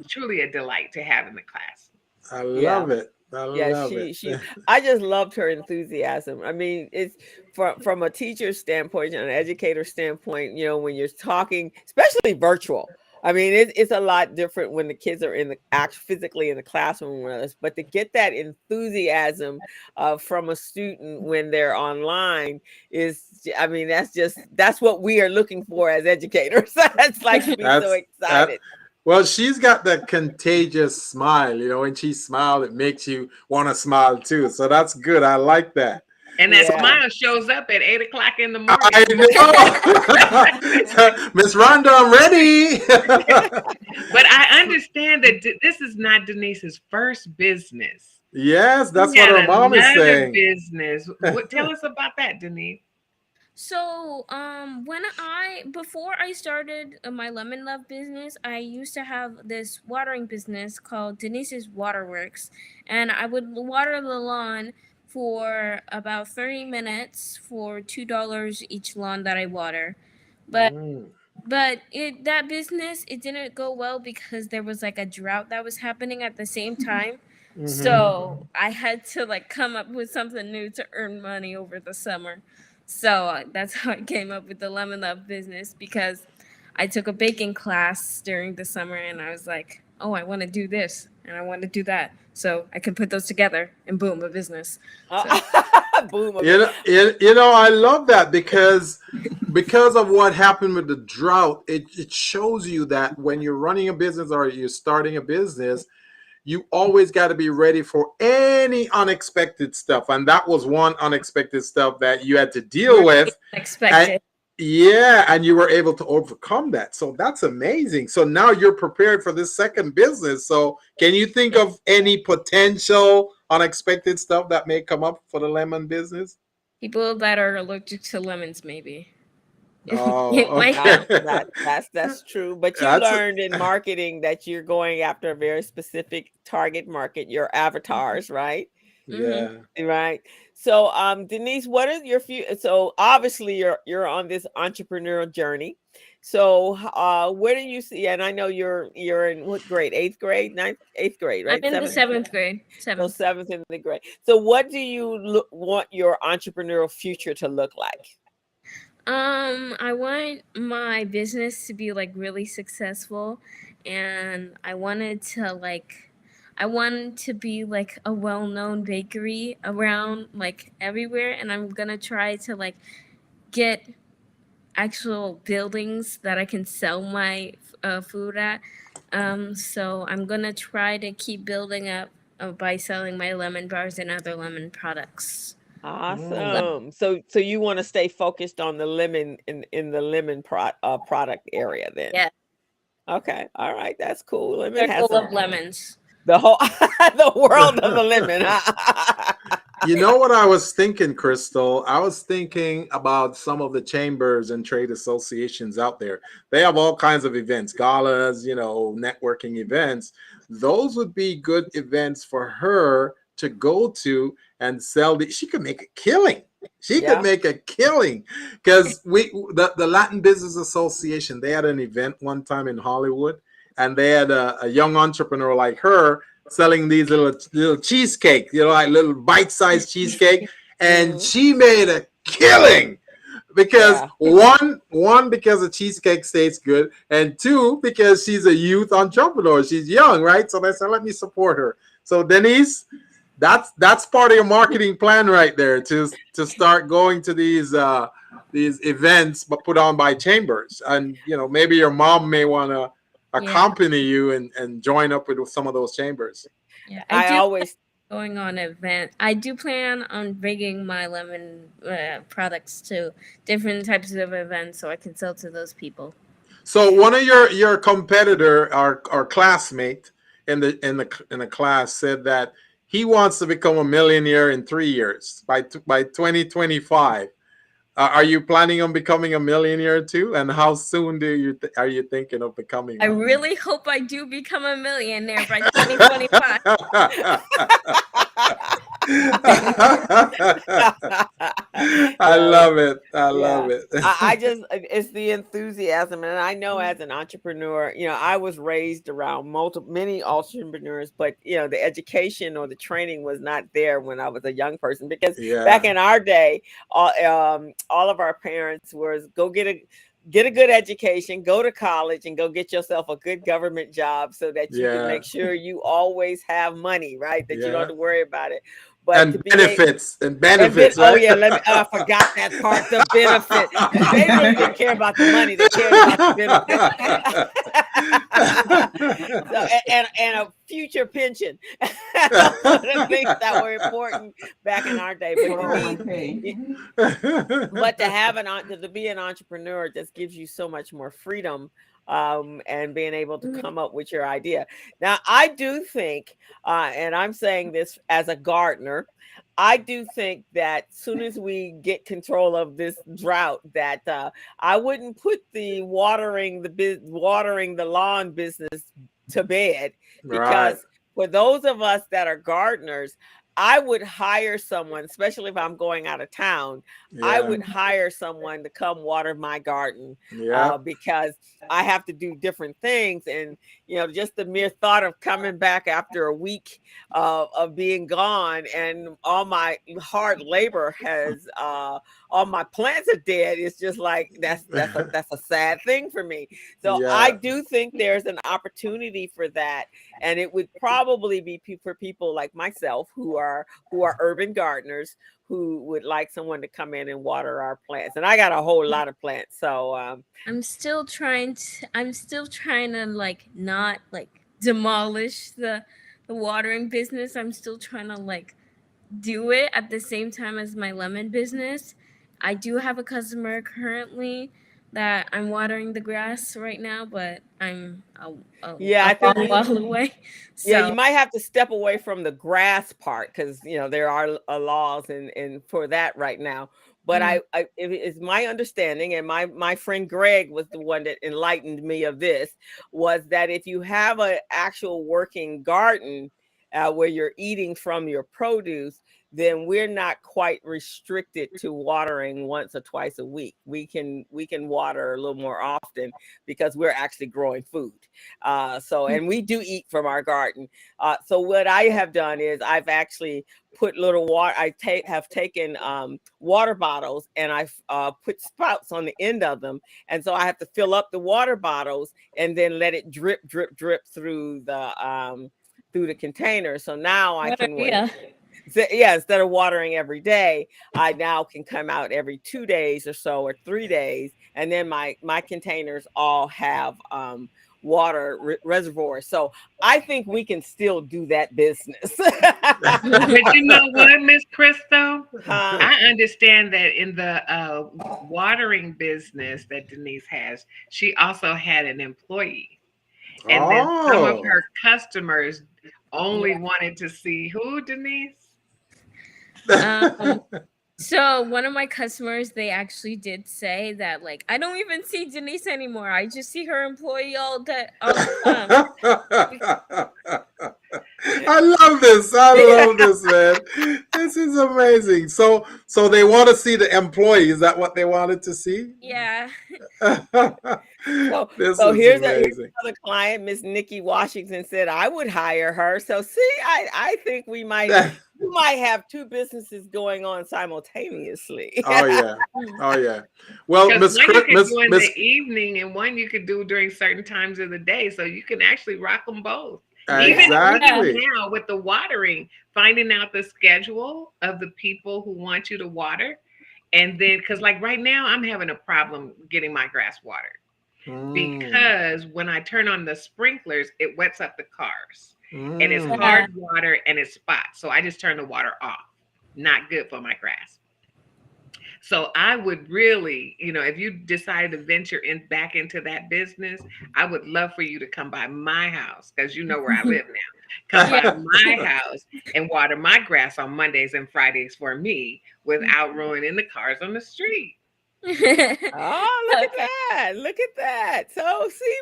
truly a delight to have in the class. I love it. I just loved her enthusiasm. I mean, it's from a teacher's standpoint and an educator standpoint, when you're talking, especially virtual. I mean, it's a lot different when the kids are physically in the classroom with us, but to get that enthusiasm from a student when they're online that's what we are looking for as educators. It's like to be so excited. Well, she's got that contagious smile, when she smiles, it makes you want to smile too. So that's good. I like that. And that smile shows up at 8 o'clock in the morning. I know. Miss Rhonda, I'm ready. But I understand that this is not Denise's first business. Yes, that's what her mom is saying. Business. Tell us about that, Denise. So, before I started my Lemon Love business, I used to have this watering business called Denise's Waterworks, and I would water the lawn for about 30 minutes for $2 each lawn that I water. But that business, it didn't go well because there was like a drought that was happening at the same time. So I had to come up with something new to earn money over the summer. So that's how I came up with the Lemon Love business, because I took a baking class during the summer and I was like, oh, I want to do this and I want to do that. So I can put those together and boom, a business. So. Boom. I love that because of what happened with the drought, it shows you that when you're running a business or you're starting a business, you always got to be ready for any unexpected stuff. And that was one unexpected stuff that you had to deal with. Unexpected. And you were able to overcome that. So that's amazing. So now you're prepared for this second business. So can you think of any potential unexpected stuff that may come up for the lemon business? People that are allergic to lemons, maybe. Oh, okay. That's true. But you learned in marketing that you're going after a very specific target market, your avatars, right? Yeah. Right. So, Denise, what is your future? So obviously you're on this entrepreneurial journey. So, where do you see? And I know you're in what grade? 8th grade, 8th grade, right? I'm in the 7th grade. So 7th in the grade. So, what do you want your entrepreneurial future to look like? I want my business to be really successful, and I wanted to be a well-known bakery around everywhere, and I'm gonna try to get actual buildings that I can sell my food at. So I'm gonna try to keep building up by selling my lemon bars and other lemon products. Awesome. So you want to stay focused on the lemon in the lemon product area then? Yeah. Okay. All right. That's cool. Lemon has full of lemons. The whole the world of the lemon. You know what I was thinking, Crystal? I was thinking about some of the chambers and trade associations out there. They have all kinds of events, galas, networking events. Those would be good events for her to go to and sell. She could make a killing. She could make a killing, because the Latin Business Association, they had an event one time in Hollywood, and they had a young entrepreneur like her selling these little cheesecake, like little bite-sized cheesecake, and she made a killing because one, because the cheesecake tastes good, and two, because she's a youth entrepreneur. She's young, right? So they said, let me support her. So Denise, that's part of your marketing plan right there, to start going to these events, but put on by chambers. And maybe your mom may want to accompany you and join up with some of those chambers. Yeah, I always going on an event. I do plan on bringing my lemon products to different types of events so I can sell to those people. So one of your competitor, our classmate in the class, said that he wants to become a millionaire in 3 years by 2025. Are you planning on becoming a millionaire too? And how soon are you thinking of becoming I one? really hope I do become a millionaire by 2025. I love it. I love it. I just, it's the enthusiasm. And I know as an entrepreneur, I was raised around many entrepreneurs, but, the education or the training was not there when I was a young person, because back in our day, all of our parents was go get a good education, go to college, and go get yourself a good government job so that you can make sure you always have money, right? That you don't have to worry about it. But and benefits, right? Oh yeah, I forgot that part. The benefit. They really didn't care about the money. They cared about the benefit. and a future pension. The things that were important back in our day. But to be an entrepreneur just gives you so much more freedom. And being able to come up with your idea. Now, I do think, and I'm saying this as a gardener, I do think that soon as we get control of this drought, that I wouldn't put the watering the lawn business to bed, because for those of us that are gardeners, I would hire someone, especially if I'm going out of town. I would hire someone to come water my garden, because I have to do different things. And, just the mere thought of coming back after a week of being gone, and all my hard labor has, all my plants are dead. It's just like, that's a sad thing for me. So I do think there's an opportunity for that. And it would probably be for people like myself who are urban gardeners, who would like someone to come in and water our plants. And I got a whole lot of plants. So I'm still trying to like not like demolish the watering business. I'm still trying to like do it at the same time as my lemon business. I do have a customer currently that I'm watering the grass right now, but I'm a long while away. So. You might have to step away from the grass part, because there are laws and for that right now. But it's my understanding, and my friend Greg was the one that enlightened me of this, was that if you have an actual working garden where you're eating from your produce, then we're not quite restricted to watering once or twice a week. We can water a little more often because we're actually growing food. And we do eat from our garden. So what I have done is I've actually put little water. Have taken water bottles, and I've put spouts on the end of them. And so I have to fill up the water bottles and then let it drip through the container. So now I can instead of watering every day, I now can come out every 2 days or so, or 3 days. And then my containers all have water reservoirs. So I think we can still do that business. But you know what, Miss Crystal? I understand that in the watering business that Denise has, she also had an employee. And then some of her customers only wanted to see who, Denise? So one of my customers, they actually did say that, like, I don't even see Denise anymore. I just see her employee all day. I love this, man. This is amazing. So they want to see the employee. Is that what they wanted to see? Yeah. So here's another client, Miss Nikki Washington, said I would hire her. So see, I think we might have two businesses going on simultaneously. Oh yeah. Well, Miss one you can do in the evening, and one you could do during certain times of the day, so you can actually rock them both. Exactly. Even now with the watering, finding out the schedule of the people who want you to water, and then because like right now I'm having a problem getting my grass watered. because when I turn on the sprinklers, it wets up the cars. And it's Mm. hard water and it's spots. So I just turn the water off. Not good for my grass. So I would really, if you decide to venture back into that business, I would love for you to come by my house, because you know where I live now. Come by my house and water my grass on Mondays and Fridays for me without ruining the cars on the street. Oh, look at that. Look at that. So see,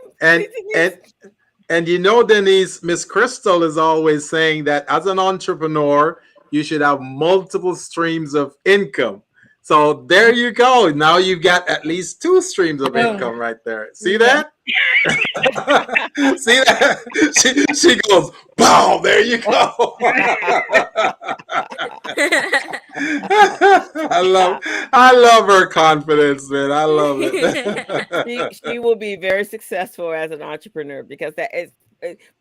and Denise, Miss Crystal is always saying that as an entrepreneur, you should have multiple streams of income. So there you go. Now you've got at least 2 streams of income right there. See that? See that? She goes, boom, there you go. I love her confidence, man. I love it. She will be very successful as an entrepreneur, because that is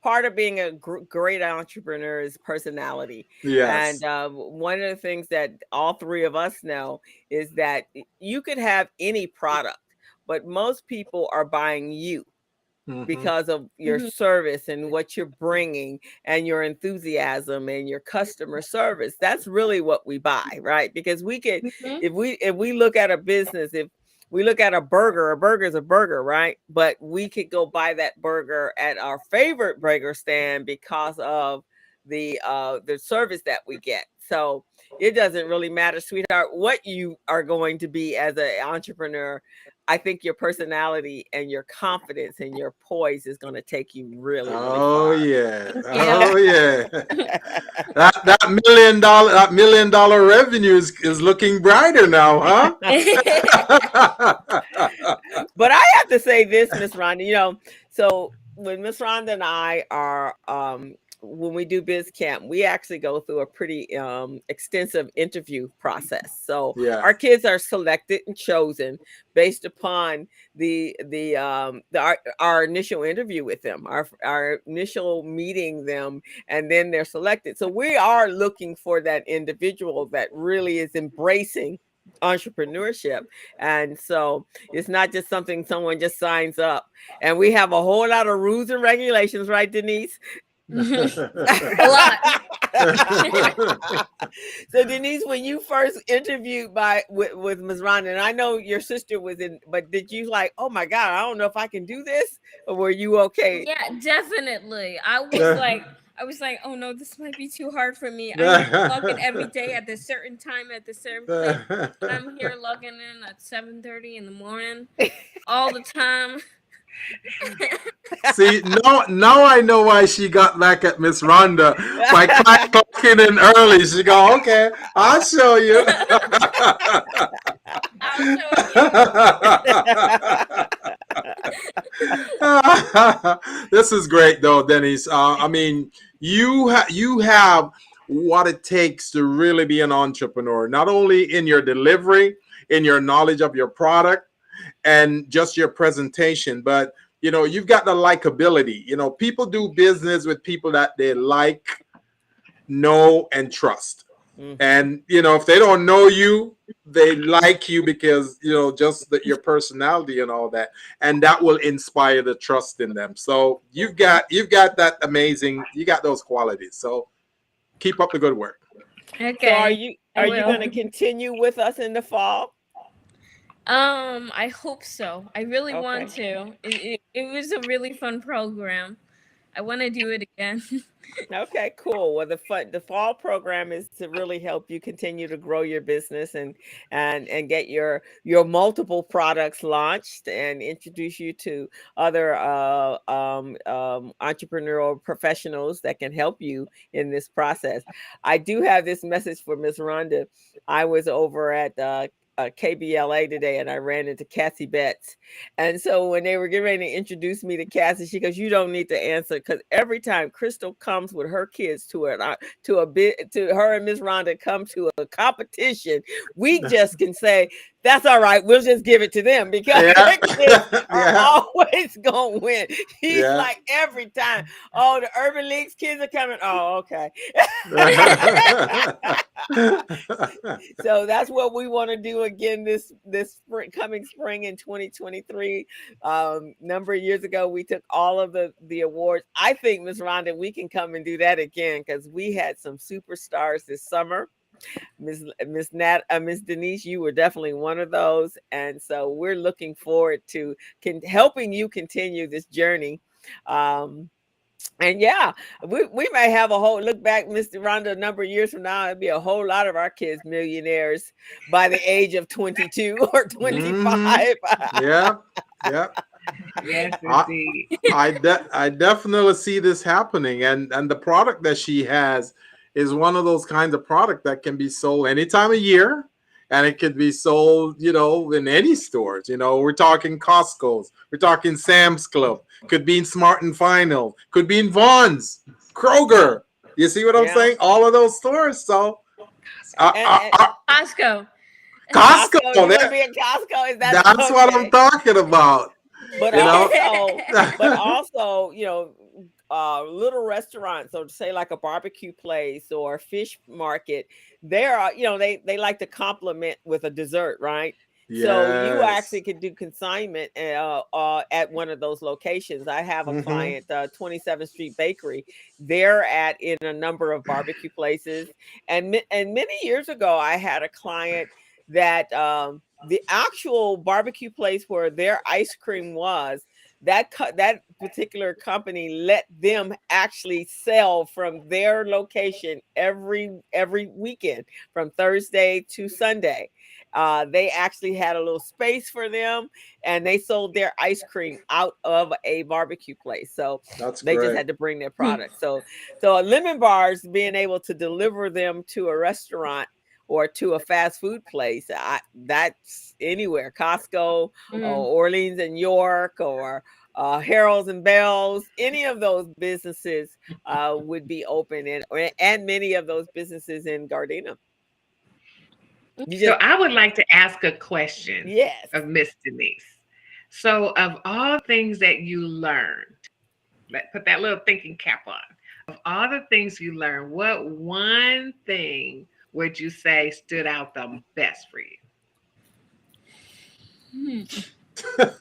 part of being a great entrepreneur is personality. Yes. And one of the things that all 3 of us know is that you could have any product, but most people are buying you because of your service and what you're bringing and your enthusiasm and your customer service. That's really what we buy, right? Because we could, if we look at a business, if we look at a burger is a burger, right? But we could go buy that burger at our favorite burger stand because of the service that we get. So it doesn't really matter, sweetheart, what you are going to be as an entrepreneur. I think your personality and your confidence and your poise is going to take you really, really far. Yeah. Oh yeah. that $1 million revenue is looking brighter now, huh? But I have to say this, Miss Rhonda, so when Miss Rhonda and I are when we do Biz Camp, we actually go through a pretty extensive interview process. So our kids are selected and chosen based upon our initial interview with them, our initial meeting them, and then they're selected. So we are looking for that individual that really is embracing entrepreneurship. And so it's not just something someone just signs up. And we have a whole lot of rules and regulations, right, Denise? A lot. So Denise, when you first interviewed with Ms. Rhonda, and I know your sister was in, but did you like, oh my God, I don't know if I can do this, or were you okay? Yeah, definitely. I was like, oh no, this might be too hard for me. I'm logging every day at this certain time at the certain place. I'm here logging in at 7:30 in the morning all the time. See, now I know why she got back at Miss Rhonda by clocking in early. She go, okay, I'll show you. I'll show you. This is great, though, Denise. I mean, you have what it takes to really be an entrepreneur, not only in your delivery, in your knowledge of your product, and just your presentation, but you've got the likability. People do business with people that they like, know, and trust. And if they don't know you, they like you because just your personality and all that, and that will inspire the trust in them. So you've got that amazing, you got those qualities. So keep up the good work. Okay. So are you going to continue with us in the fall? I hope so. I really want to. It was a really fun program. I want to do it again. Okay, cool. Well, the fall program is to really help you continue to grow your business and get your multiple products launched and introduce you to other entrepreneurial professionals that can help you in this process. I do have this message for Ms. Rhonda. I was over at KBLA today, and I ran into Cassie Betts. And so when they were getting ready to introduce me to Cassie, she goes, "You don't need to answer," because every time Crystal comes with her kids to her and Miss Rhonda come to a competition, we just can say, "That's all right. We'll just give it to them," because their kids are always always gonna win. He's Yeah. like every time. Oh, the Urban League's kids are coming. Oh, okay. So that's what we want to do again this coming spring in 2023. Number of years ago, we took all of the awards. I think, Miss Rhonda, we can come and do that again because we had some superstars this summer. Miss Denise, you were definitely one of those, and so we're looking forward to helping you continue this journey. And yeah, we may have a whole look back, Mr. Rhonda, a number of years from now, it'll be a whole lot of our kids millionaires by the age of 22 or 25. Yeah. Yes, indeed. I definitely see this happening, and the product that she has is one of those kinds of product that can be sold any time of year, and it could be sold, in any stores. We're talking Costco's, we're talking Sam's Club, could be in Smart and Final, could be in Vaughn's, Kroger. You see what I'm saying? All of those stores. So, Costco. Costco. You want to be in Costco? That's what I'm talking about. But also, little restaurants, so say like a barbecue place or a fish market, there are, they like to compliment with a dessert, right? Yes. So you actually could do consignment at one of those locations. I have a client, 27th Street Bakery. They're in a number of barbecue places, and many years ago, I had a client that the actual barbecue place where their ice cream was, that particular company let them actually sell from their location every weekend from Thursday to Sunday. They actually had a little space for them, and they sold their ice cream out of a barbecue place. So they just had to bring their product. So lemon bars, being able to deliver them to a restaurant or to a fast food place, that's anywhere. Costco, Orleans and York, or Harold's and Bell's, any of those businesses would be open, and many of those businesses in Gardena. So I would like to ask a question of Miss Denise. So of all things that you learned, put that little thinking cap on. Of all the things you learned, what one thing would you say stood out the best for you?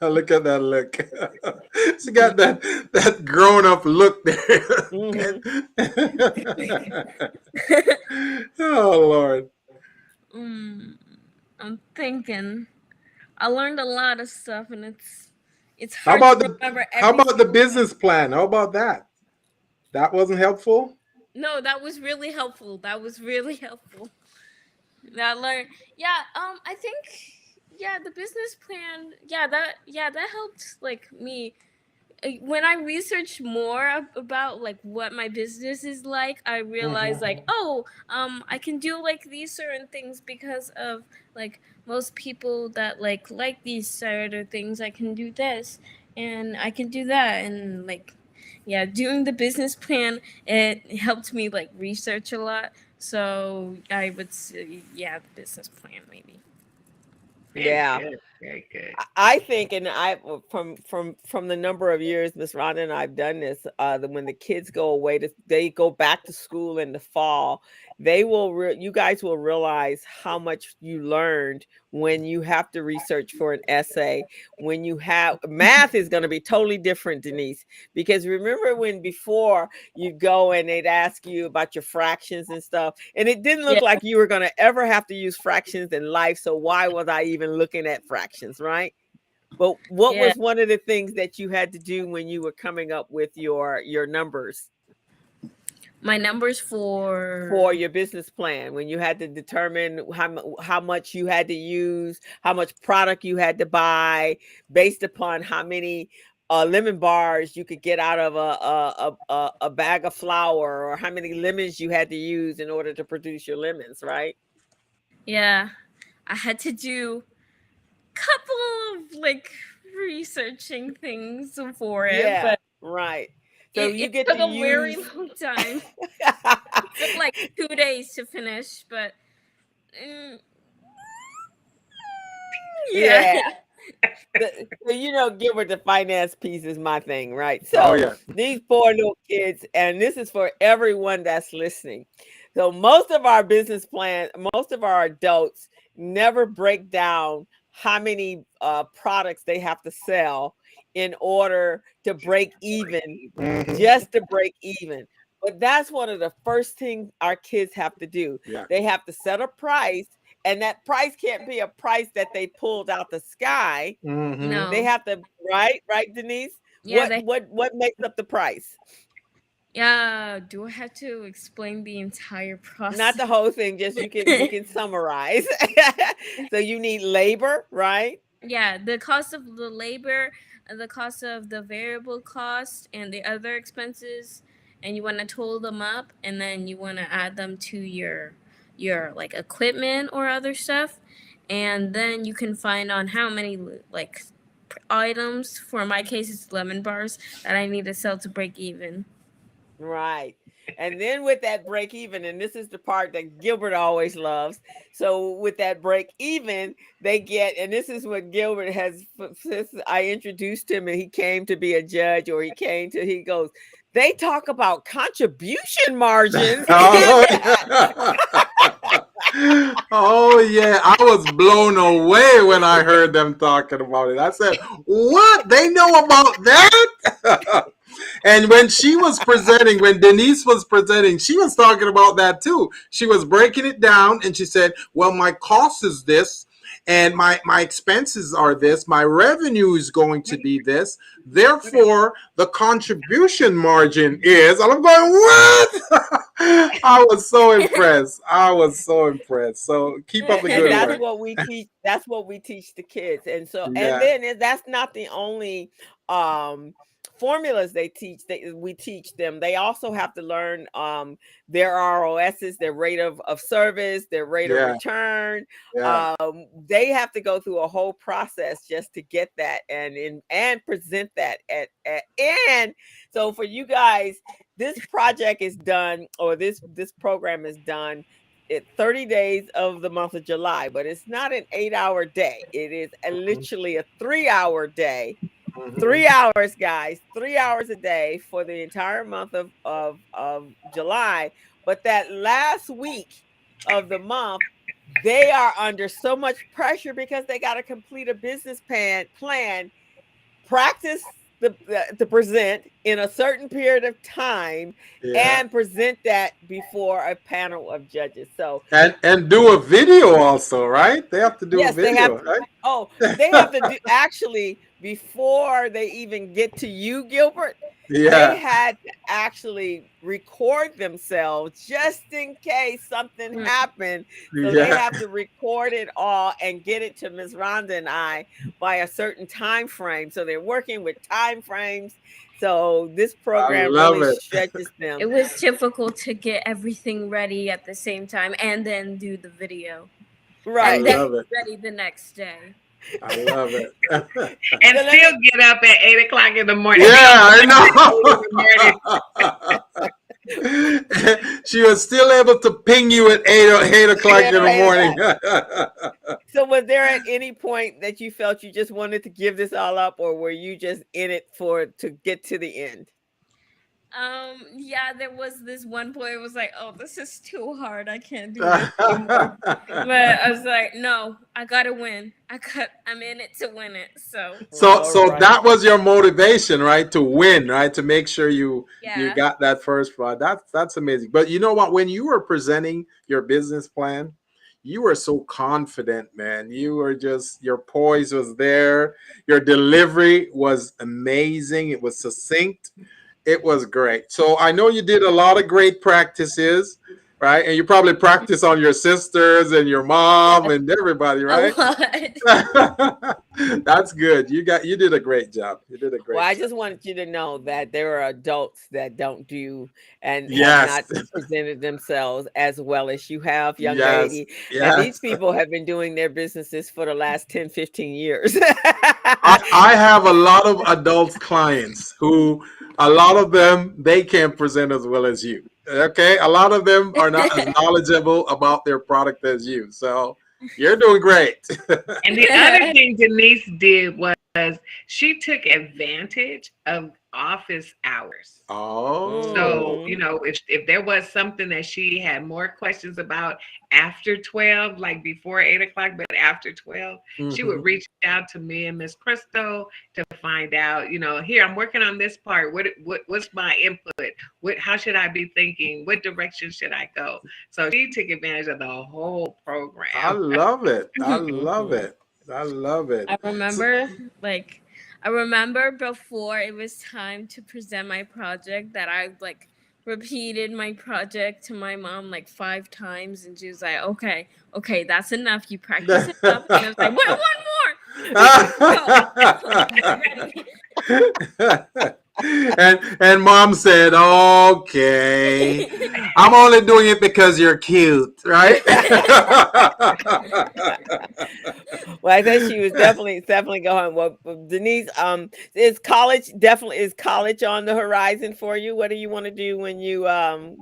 Look at that look. She got that grown-up look there. Oh, Lord. I'm thinking. I learned a lot of stuff, and it's hard to remember everything. How about the business plan? How about that? That wasn't helpful? No, that was really helpful. That learned. I think the business plan, that helped me. When I researched more about what my business is like, I realized I can do these certain things because of most people that like these certain things. I can do this and I can do that, and doing the business plan, it helped me research a lot. So I would say the business plan maybe. Very good. I think, and I from the number of years Miss Rhonda and I've done this, when the kids go away, they go back to school in the fall, you guys will realize how much you learned when you have to research for an essay. When you have math is going to be totally different, Denise, because remember when before you go and they'd ask you about your fractions and stuff, and it didn't look like you were going to ever have to use fractions in life. So why was I even looking at fractions, right? But what was one of the things that you had to do when you were coming up with your numbers? My numbers for your business plan, when you had to determine how much you had to use, how much product you had to buy based upon how many lemon bars you could get out of a bag of flour, or how many lemons you had to use in order to produce your lemons, right? Yeah, I had to do a couple of researching things for it. Yeah, but right. So it took a very long time. It took 2 days to finish, but Gilbert, the finance piece is my thing, right? So Oh yeah. these poor little kids, and this is for everyone that's listening. So most of our business plans, most of our adults never break down how many products they have to sell in order to break even, Mhm. just to break even. But that's one of the first things our kids have to do. Yeah. They have to set a price, and that price can't be a price that they pulled out the sky. Mhm. They No. have to, right, Denise? Yeah, What makes up the price? yeah. Do I have to explain the entire Not process? the whole thing, just you can summarize. So you need labor, right? Yeah, the cost of the labor, the cost of the variable cost, and the other expenses, and you want to total them up, and then you want to add them to your like equipment or other stuff, and then you can find on how many like items. For my case, it's lemon bars that I need to sell to break even. Right. And then with that break even, and this is the part that Gilbert always loves. So with that break even, they get, and this is what Gilbert has, since I introduced him and he came to be a judge, or he goes, they talk about contribution margins. Oh, yeah. Oh yeah, I was blown away when I heard them talking about it. I said, "What? They know about that?" And when she was presenting, when Denise was presenting, she was talking about that too. She was breaking it down, and she said, "Well, my cost is this, and my expenses are this. My revenue is going to be this. Therefore, the contribution margin is." And I'm going, "What?" I was so impressed. I was so impressed. So keep up the And good that's work. what we teach. That's what we teach the kids. And so, and Yeah. then that's not the only um formulas they teach. We teach them. They also have to learn their ROSs, their rate of service, their rate of Yeah. return. Yeah. They have to go through a whole process just to get that and present that and so for you guys, this project is done, or this program is done 30 days of the month of July, but it's not an 8-hour day. It is literally a 3-hour day. Mhm. 3 hours, guys, 3 hours a day for the entire month of July. But that last week of the month, they are under so much pressure because they got to complete a business plan, practice to present in a certain period of time, Yeah. and present that before a panel of judges. So And do a video also, right? They have to do a yes, they have video, to. right? Oh, they have to do, actually, before they even get to you, Gilbert. They Yeah. had to actually record themselves just in case something Mm. happened. So they Yeah. have to record it all and get it to Ms. Rhonda and I by a certain time frame. So they're working with time frames. So this I program love really it. stretches them. It was difficult to get everything ready at the same time and then do the video I and Right. then love it. be ready the next day. I love it. And So let still me, get up at 8 o'clock in the morning. Yeah, They I don't know. She was still able to ping you at 8 o'clock yeah, in the morning. so was there at any point that you felt you just wanted to give this all up, or were you just in it to get to the end? Yeah, there was this one point it was like, oh, this is too hard. I can't do this anymore. But I was like, no, I gotta win. I'm in it to win it. So So All right. that was your motivation, right? To win, right? To make sure you yeah. got that first prize. That's amazing. But you know what? When you were presenting your business plan, you were so confident, man. You were just, your poise was there. Your delivery was amazing. It was succinct. It was great. So I know you did a lot of great practices, right? And you probably practice on your sisters and your mom Yes, and everybody, a right? lot. That's good. You did a great job. You did a Well, great I job. just wanted you to know that there are adults that don't do and have Yes. not presented themselves as well as you have, young Yes. lady. And these Yes. people have been doing their businesses for the last 10, 15 years. I have a lot of adult clients who, a lot of them, they can't present as well as you. Okay. A lot of them are not as knowledgeable about their product as you. So You're doing great. And the other thing Denise did was she took advantage of office hours. So, Oh. if there was something that she had more questions about after 12, like before 8 o'clock, but after 12, she would reach out to me and Miss Crystal to find out, here, I'm working on this part. What's my input? How should I be thinking? What direction should I go? So she took advantage of the whole program. I love it. I love it. I love it. I remember before it was time to present my project that I repeated my project to my mom 5 times, and she was like, okay, that's enough. You practice enough. And I was like, wait, one more. and mom said, okay, I'm only doing it because you're cute, right? Well, I think she was definitely going. Well, Denise, is college on the horizon for you? What do you want to do when you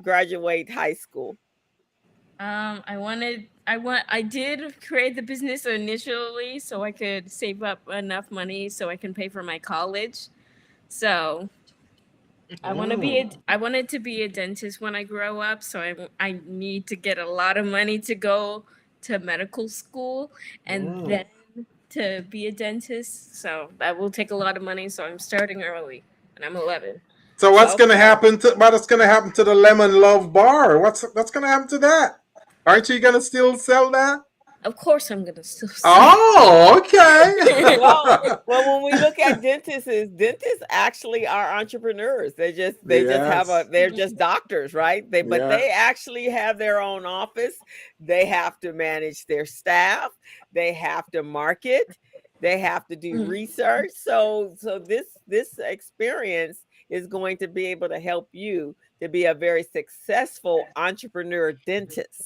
graduate high school? I did create the business initially so I could save up enough money so I can pay for my college. So I wanted to be a dentist when I grow up. So I need to get a lot of money to go to medical school and then to be a dentist. So that will take a lot of money. So I'm starting early, and I'm 11. So what's going to happen to the Lemon Love Bar? What's going to happen to that? Aren't you going to still sell that? Of course, I'm gonna still. Oh, okay. well, when we look at dentists actually are entrepreneurs. They're just doctors, right? But they actually have their own office. They have to manage their staff. They have to market. They have to do research. So this experience is going to be able to help you to be a very successful entrepreneur dentist.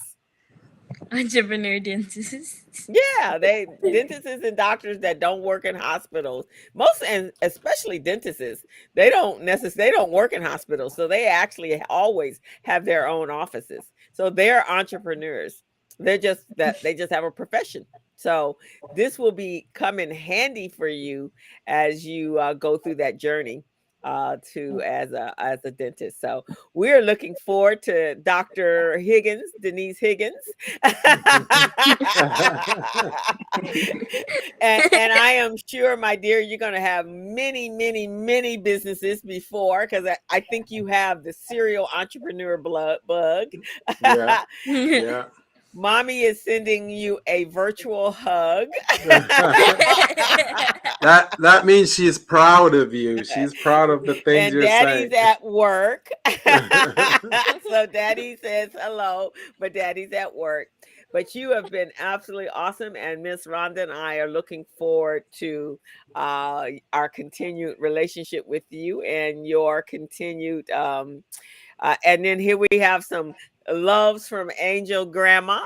Entrepreneur dentists. Yeah, dentists and doctors that don't work in hospitals. Most, and especially dentists, they don't work in hospitals, so they actually always have their own offices. So they're entrepreneurs. They just have a profession. So this will come in handy for you as you go through that journey as a dentist. So we're looking forward to Dr. Higgins, Denise Higgins. and I am sure, my dear, you're going to have many, many, many businesses before, because I think you have the serial entrepreneur bug. Yeah. Mommy is sending you a virtual hug. That means she's proud of you. She's proud of the things you're saying. And Daddy's at work. So Daddy says hello, but Daddy's at work. But you have been absolutely awesome. And Miss Rhonda and I are looking forward to our continued relationship with you and your continued and then here we have some loves from Angel Grandma.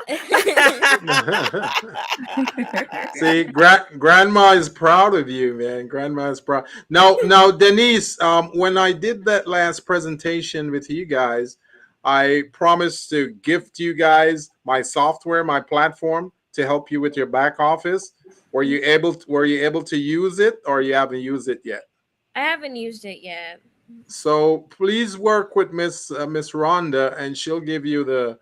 See, Grandma is proud of you, man. Grandma is proud. Now, Denise, when I did that last presentation with you guys, I promised to gift you guys my software, my platform to help you with your back office. Were you able to use it, or you haven't used it yet? I haven't used it yet. So please work with Miss Rhonda, and she'll give you the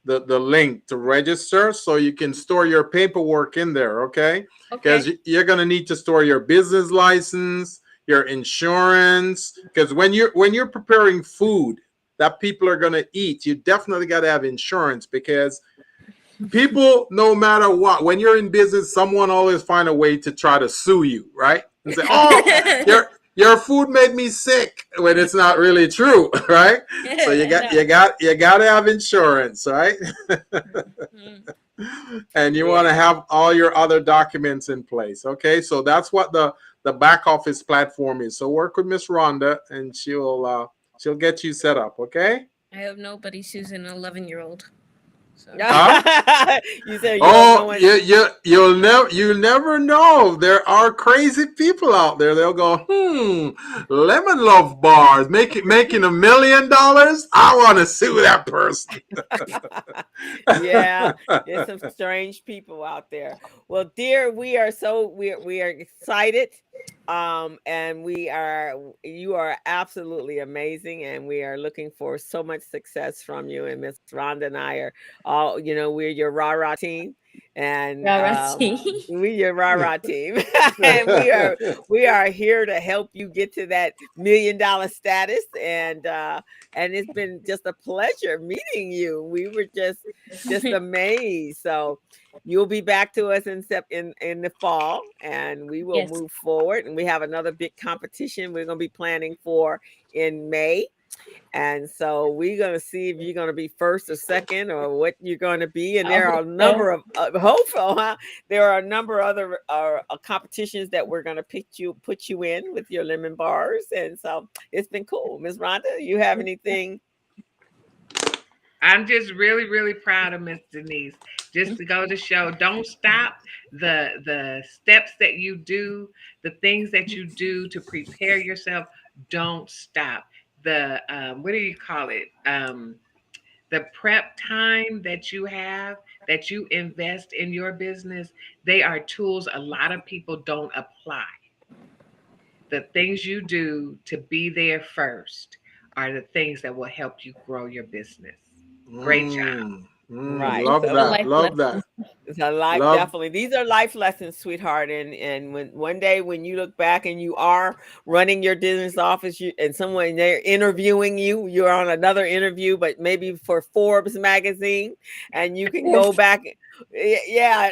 link to register so you can store your paperwork in there, okay? Because you're gonna need to store your business license, your insurance, because when you're preparing food that people are gonna eat, you definitely got to have insurance, because people, no matter what, when you're in business, someone always find a way to try to sue you, right? And say, oh, your food made me sick, when it's not really true, right? So you got to have insurance, right? And you want to have all your other documents in place, okay? So that's what the back office platform is. So work with Miss Rhonda, and she'll get you set up, okay? I hope nobody sues an 11-year-old. So. Huh? You said you don't know you never know. There are crazy people out there. They'll go, lemon love bars making $1 million. I want to sue that person. Yeah, there's some strange people out there. Well, dear, we are excited. And you are absolutely amazing, and we are looking for so much success from you. And Miss Rhonda and I are all, we're your rah-rah team, and we your rah-rah team. And we are here to help you get to that $1 million status. And it's been just a pleasure meeting you. We were just amazed. So you'll be back to us in the fall, and we will Yes. move forward. And we have another big competition we're going to be planning for in May. And so we're going to see if you're going to be first or second or what you're going to be. And there are a number of hopeful, huh? There are a number of other competitions that we're going to put you in with your lemon bars. And so it's been cool. Ms. Rhonda, you have anything? I'm just really, really proud of Miss Denise. Just to go to show, don't stop the steps that you do, the things that you do to prepare yourself. Don't stop. The what do you call it? The prep time that you have, that you invest in your business, they are tools a lot of people don't apply. The things you do to be there first are the things that will help you grow your business. Great job. Right. Love So that. Love that. it's a life, definitely. These are life lessons, sweetheart. And when one day when you look back and you are running your business office, and someone they're interviewing you, you're on another interview, but maybe for Forbes magazine, and you can go back,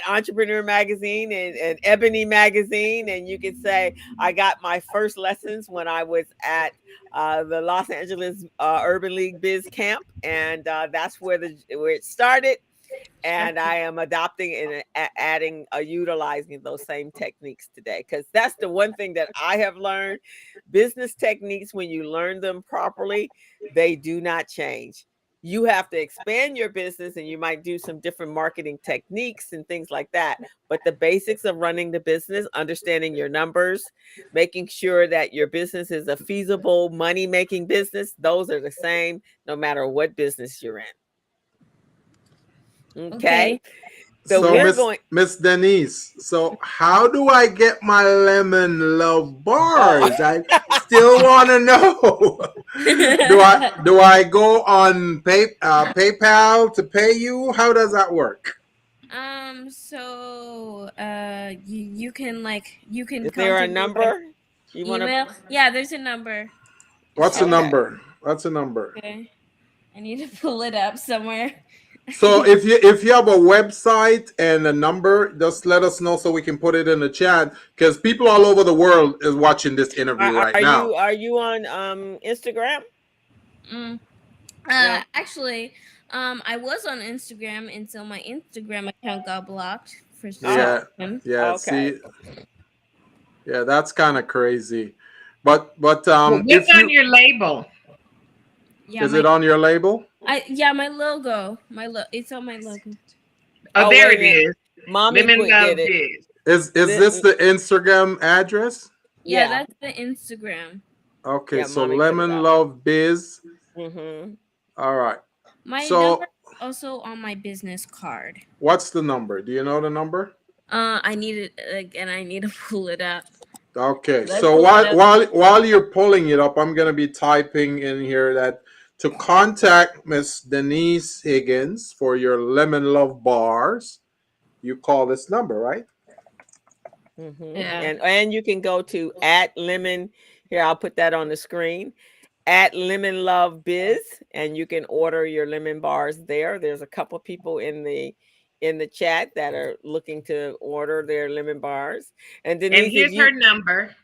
Entrepreneur magazine and Ebony magazine, and you can say, I got my first lessons when I was at the Los Angeles Urban League Biz Camp, and that's where it started. And I am adopting and adding, utilizing those same techniques today, because that's the one thing that I have learned. Business techniques, when you learn them properly, they do not change. You have to expand your business, and you might do some different marketing techniques and things like that. But the basics of running the business, understanding your numbers, making sure that your business is a feasible money-making business, those are the same no matter what business you're in. Okay. So Miss Denise, so how do I get my lemon love bars? I still want to know. do I go on PayPal to pay you? How does that work? So you can Is there a number? You email? Yeah, there's a number. What's the number? What's the number? Okay. I need to pull it up somewhere. So if you have a website and a number, just let us know so we can put it in the chat, because people all over the world is watching this interview right now. Are you on Instagram? Actually, I was on Instagram until my Instagram account got blocked for some reason. Okay. See, yeah, that's kind of crazy. But what's on your label? Yeah, is it on your label? My logo. It's on my logo. Oh, there it is. Mommy Love Biz. Is this the Instagram address? Yeah, that's the Instagram. Okay, so Lemon Love Biz. Mm-hmm. All right. My number is also on my business card. What's the number? Do you know the number? I need it again. I need to pull it up. Okay, so while you're pulling it up, I'm gonna be typing in here that to contact Miss Denise Higgins for your Lemon Love bars, you call this number, right? Mm-hmm. Yeah. And you can go to @lemon. Here, I'll put that on the screen. @Lemon Love Biz, and you can order your lemon bars there. There's a couple people in the chat that are looking to order their lemon bars. And Denise, and here's her number.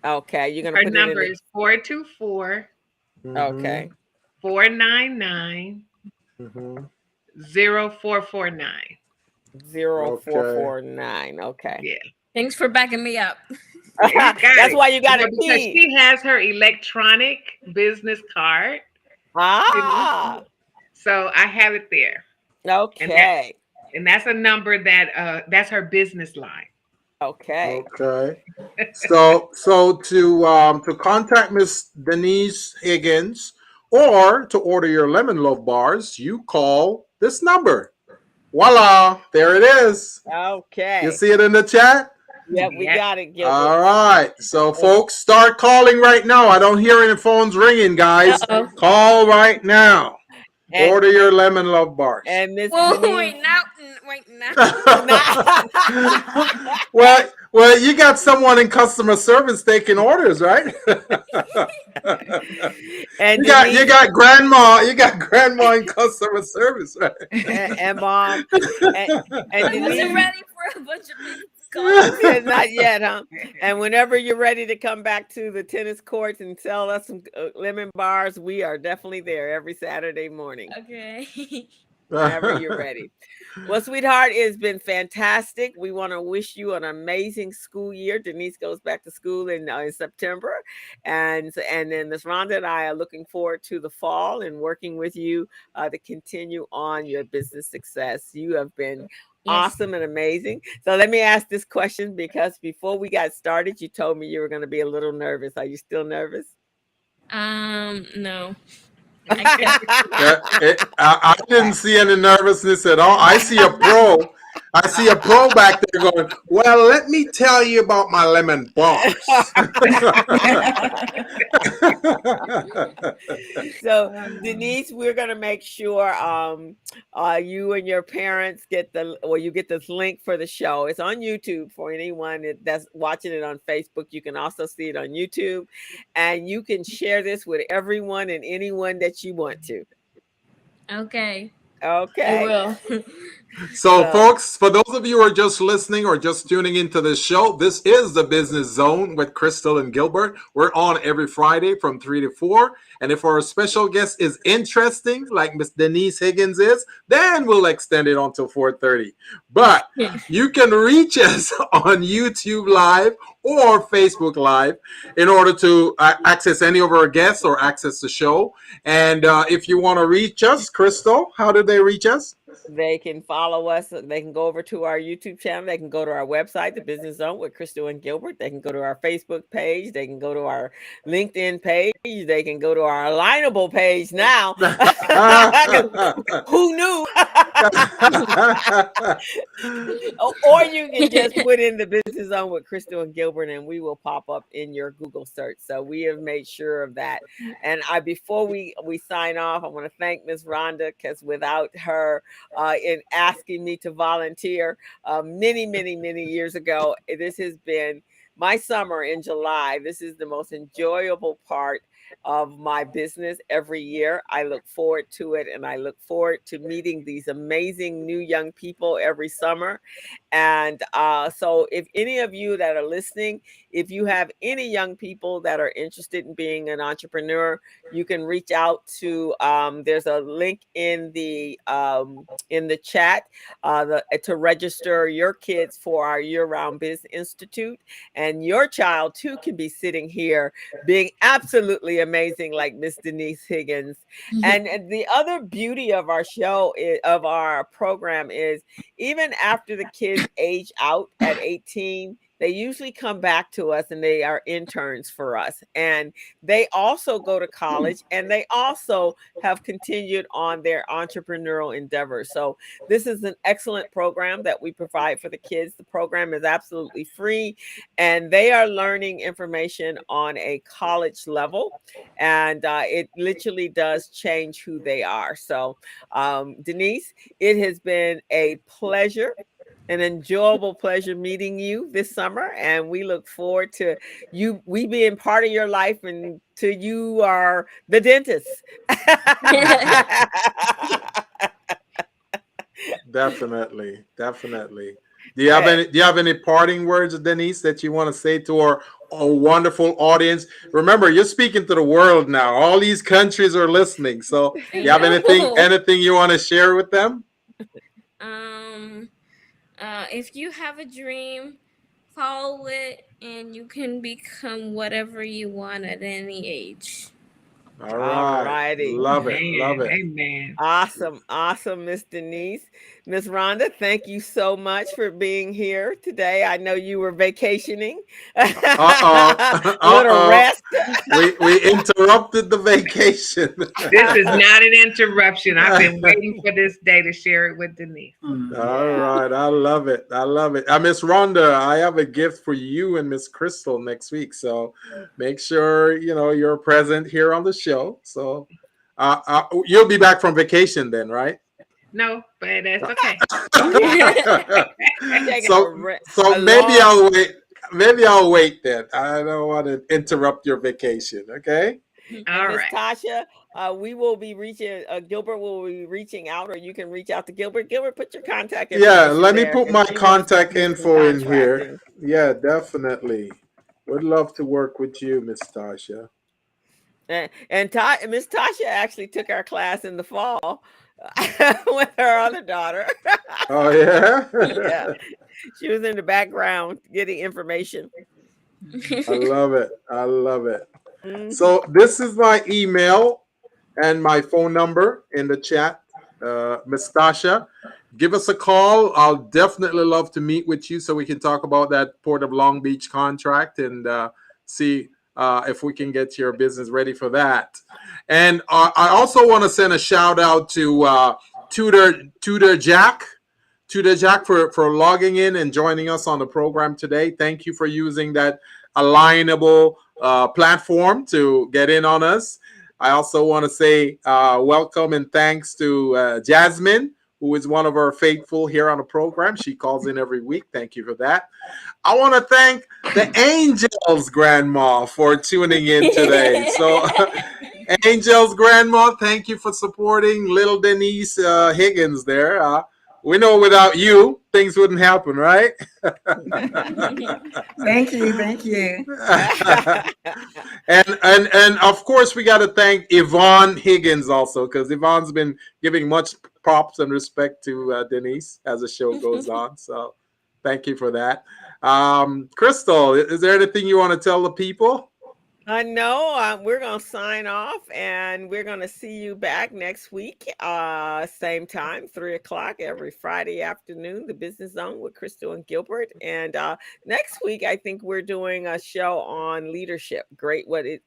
Okay, you're gonna her put number it in is 424. Okay. 499 0449. 0449. Okay. Yeah. Thanks for backing me up. That's why you got it. Because she has her electronic business card. Ah. So I have it there. Okay. And that's a number that's her business line. Okay. Okay. So to contact Miss Denise Higgins or to order your lemon loaf bars, you call this number. Voila, there it is. You Okay. see it in the chat? Yep, we Yeah. got it, Gilbert. All right. So And, folks, start calling right now. I don't hear any phones ringing, guys. Uh-oh. Call right now. and Order your lemon love bars. and Miss Whoa, Denise. wait now. well, you got someone in customer service taking orders, right? And you got grandma in customer service, right? and mom and, and I wasn't Denise. ready for a bunch of people to call. Yeah, not yet, huh? And whenever you're ready to come back to the tennis courts and sell us some lemon bars, we are definitely there every Saturday morning. Okay. Whenever you're ready. Well, sweetheart, it's been fantastic. We want to wish you an amazing school year. Denise goes back to school in September, and then Miss Rhonda and I are looking forward to the fall and working with you to continue on your business success. You have been awesome and amazing. So let me ask this question, because before we got started, you told me you were going to be a little nervous. Are you still nervous? No. I didn't see any nervousness at all. I see a pro. I see a pro back there going, well, let me tell you about my lemon bars. So Denise, we're gonna make sure you and your parents get you get this link for the show. It's on YouTube for anyone that's watching it on Facebook. You can also see it on YouTube, and you can share this with everyone and anyone that you want to. Okay. Okay. I will. So, folks, for those of you who are just listening or just tuning into the show, this is the Business Zone with Crystal and Gilbert. We're on every Friday from 3 to 4. And if our special guest is interesting, like Miss Denise Higgins is, then we'll extend it until 4:30. But you can reach us on YouTube Live or Facebook Live in order to access any of our guests or access the show. And if you want to reach us, Crystal, how do they reach us? They can follow us. They can go over to our YouTube channel. They can go to our website, The Business Zone with Crystal and Gilbert. They can go to our Facebook page. They can go to our LinkedIn page. They can go to our Alignable page now. Who knew? Or you can just put in The Business Zone with Crystal and Gilbert, and we will pop up in your Google search. So we have made sure of that. And before we sign off, I want to thank Ms. Rhonda, because without her in asking me to volunteer many, many, many years ago, this has been my summer in July. This is the most enjoyable part of my business every year. I look forward to it, and I look forward to meeting these amazing new young people every summer. And so if any of you that are listening, if you have any young people that are interested in being an entrepreneur, you can reach out to there's a link in the chat to register your kids for our year-round Biz Institute. And your child too can be sitting here being absolutely amazing like Miss Denise Higgins. And the other beauty of our show of our program is, even after the kids age out at 18, they usually come back to us and they are interns for us. And they also go to college, and they also have continued on their entrepreneurial endeavors. So this is an excellent program that we provide for the kids. The program is absolutely free, and they are learning information on a college level. And it literally does change who they are. So Denise, it has been a pleasure, an enjoyable pleasure meeting you this summer, and we look forward to we being part of your life and to you are the dentist. Definitely. Do you have any parting words, Denise, that you want to say to our wonderful audience? Remember, you're speaking to the world now. All these countries are listening. So, do you have anything you want to share with them? If you have a dream, follow it, and you can become whatever you want at any age. All right. righty. Love it. Love it. Amen. Awesome, Miss Denise. Miss Rhonda, thank you so much for being here today. I know you were vacationing. Uh-oh. Little rest. We interrupted the vacation. This is not an interruption. I've been waiting for this day to share it with Denise. All right. I love it. I love it. Miss Rhonda, I have a gift for you and Miss Crystal next week. So make sure, you're present here on the show. So you'll be back from vacation then, right? No, but that's okay. so maybe I'll wait. Maybe I'll wait then. I don't want to interrupt your vacation. Okay. All Miss right. Tasha, we will be reaching. Gilbert will be reaching out, or you can reach out to Gilbert. Gilbert, put your contact info. Yeah, let me put my contact info in here. Yeah, definitely. Would love to work with you, Miss Tasha. And Miss Tasha actually took our class in the fall with her other daughter. Oh yeah. Yeah, she was in the background getting information. I love it. I love it. Mm-hmm. So this is my email and my phone number in the chat. Miss Tasha, give us a call. I'll definitely love to meet with you so we can talk about that Port of Long Beach contract and see if we can get your business ready for that. And I also want to send a shout out to Tutor Jack for logging in and joining us on the program today. Thank you for using that alignable platform to get in on us. I also want to say welcome and thanks to Jasmine, who is one of our faithful here on the program. She calls in every week. Thank you for that. I want to thank the Angels Grandma for tuning in today. So Angels Grandma, thank you for supporting little Denise Higgins there. We know without you, things wouldn't happen, right? Thank you. and of course, we got to thank Yvonne Higgins also, because Yvonne's been giving much props and respect to Denise as the show goes on. So thank you for that. Crystal, is there anything you want to tell the people? No, we're going to sign off and we're going to see you back next week. Same time, 3:00 every Friday afternoon, the Business Zone with Crystal and Gilbert. And next week, I think we're doing a show on leadership.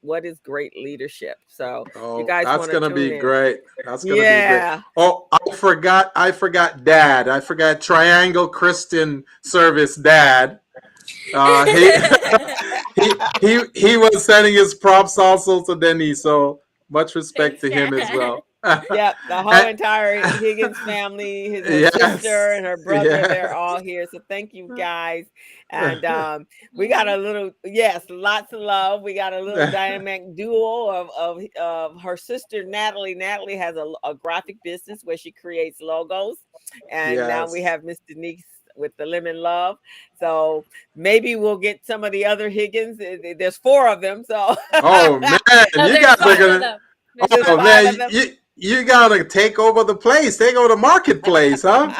What is great leadership? So you guys that's going to be great. That's going to be great. Oh, I forgot Dad. I forgot Triangle Christian Service Dad. He was sending his props also to Denise, so much respect to him as well. Yep, the whole entire Higgins family, his sister and her brother, they're all here. So thank you guys. And we got a little, lots of love. We got a little dynamic duo of her sister, Natalie. Natalie has a graphic business where she creates logos. And now we have Miss Denise with the Lemon Love. So maybe we'll get some of the other Higgins. There's 4 of them. So oh man, you guys are gonna you gotta take over the place, take over the marketplace, huh?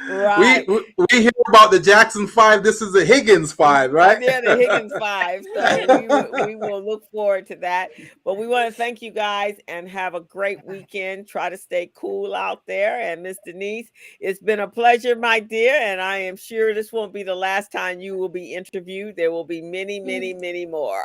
Right. We hear about the Jackson 5. This is the Higgins 5, right? Yeah, the Higgins 5. So we will look forward to that. But we want to thank you guys and have a great weekend. Try to stay cool out there. And Miss Denise, it's been a pleasure, my dear. And I am sure this won't be the last time you will be interviewed. There will be many, many, many more.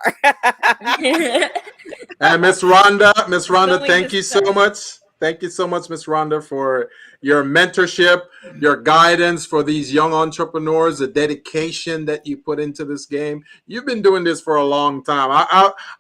And Miss Rhonda, thank you so much. Thank you so much, Miss Rhonda, for your mentorship, your guidance for these young entrepreneurs, the dedication that you put into this game. You've been doing this for a long time.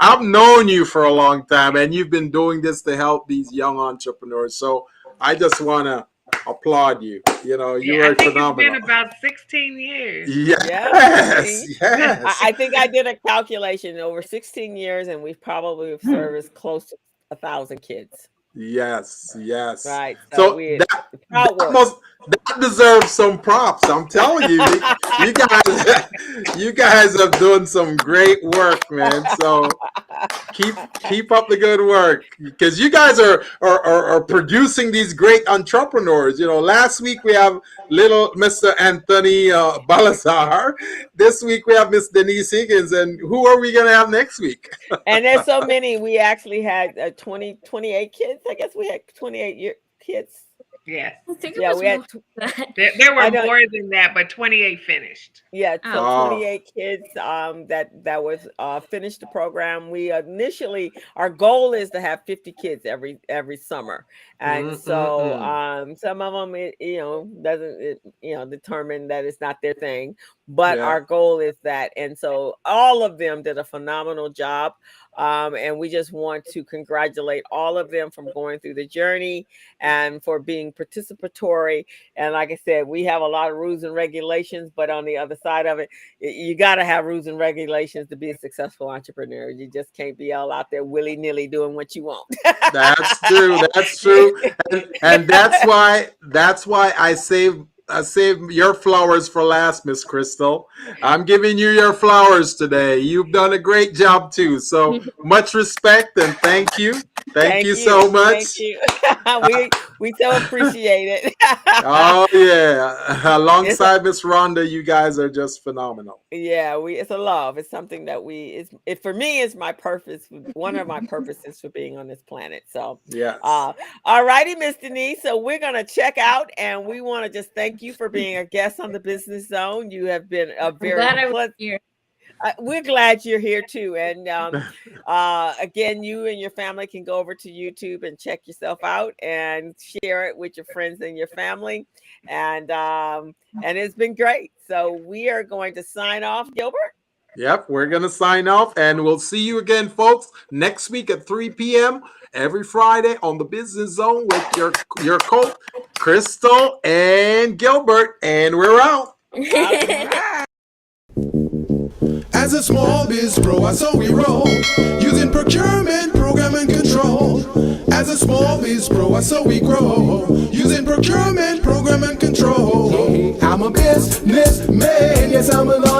I've known you for a long time, and you've been doing this to help these young entrepreneurs. So I just want to applaud you. You are phenomenal. It's been about 16 years. Yes. I think I did a calculation over 16 years, and we've probably serviced close to 1,000 kids. Yes. Right. So that deserves some props. I'm telling you, you guys have done some great work, man. So keep up the good work, because you guys are producing these great entrepreneurs. Last week we have little Mr. Anthony Balazar. This week we have Miss Denise Higgins, and who are we gonna have next week? And there's so many. We actually had 28 kids. I guess we had 28 kids. Yes. I think Yeah, we had. There were more than that, but 28 finished. Yeah, so Oh. 28 kids that was finished the program. We initially, our goal is to have 50 kids every summer, and so some of them doesn't determine that it's not their thing, but our goal is that, and so all of them did a phenomenal job. And we just want to congratulate all of them from going through the journey and for being participatory. And like I said, we have a lot of rules and regulations, but on the other side of it, you got to have rules and regulations to be a successful entrepreneur. You just can't be all out there willy-nilly doing what you want. That's true. And that's why I saved your flowers for last, Miss Crystal. I'm giving you your flowers today. You've done a great job too. So much respect and thank you. Thank you so much. Thank you. we so appreciate it. Oh yeah. Alongside Miss Rhonda, you guys are just phenomenal. Yeah, it's a love. It's something that for me is my purpose. One of my purposes for being on this planet. So yeah. All righty, Miss Denise. So we're gonna check out, and we want to just thank you for being a guest on the Business Zone. You have been a very pleasant. We're glad you're here too. And again, you and your family can go over to YouTube and check yourself out and share it with your friends and your family. And it's been great. So we are going to sign off, Gilbert. Yep, we're going to sign off, and we'll see you again, folks, next week at 3 p.m. every Friday on the Business Zone with your coach, Crystal and Gilbert. And we're out. As a small biz pro, I saw we roll, using procurement, program and control. As a small biz pro, I saw we grow, using procurement, program and control. I'm a businessman, yes, I'm a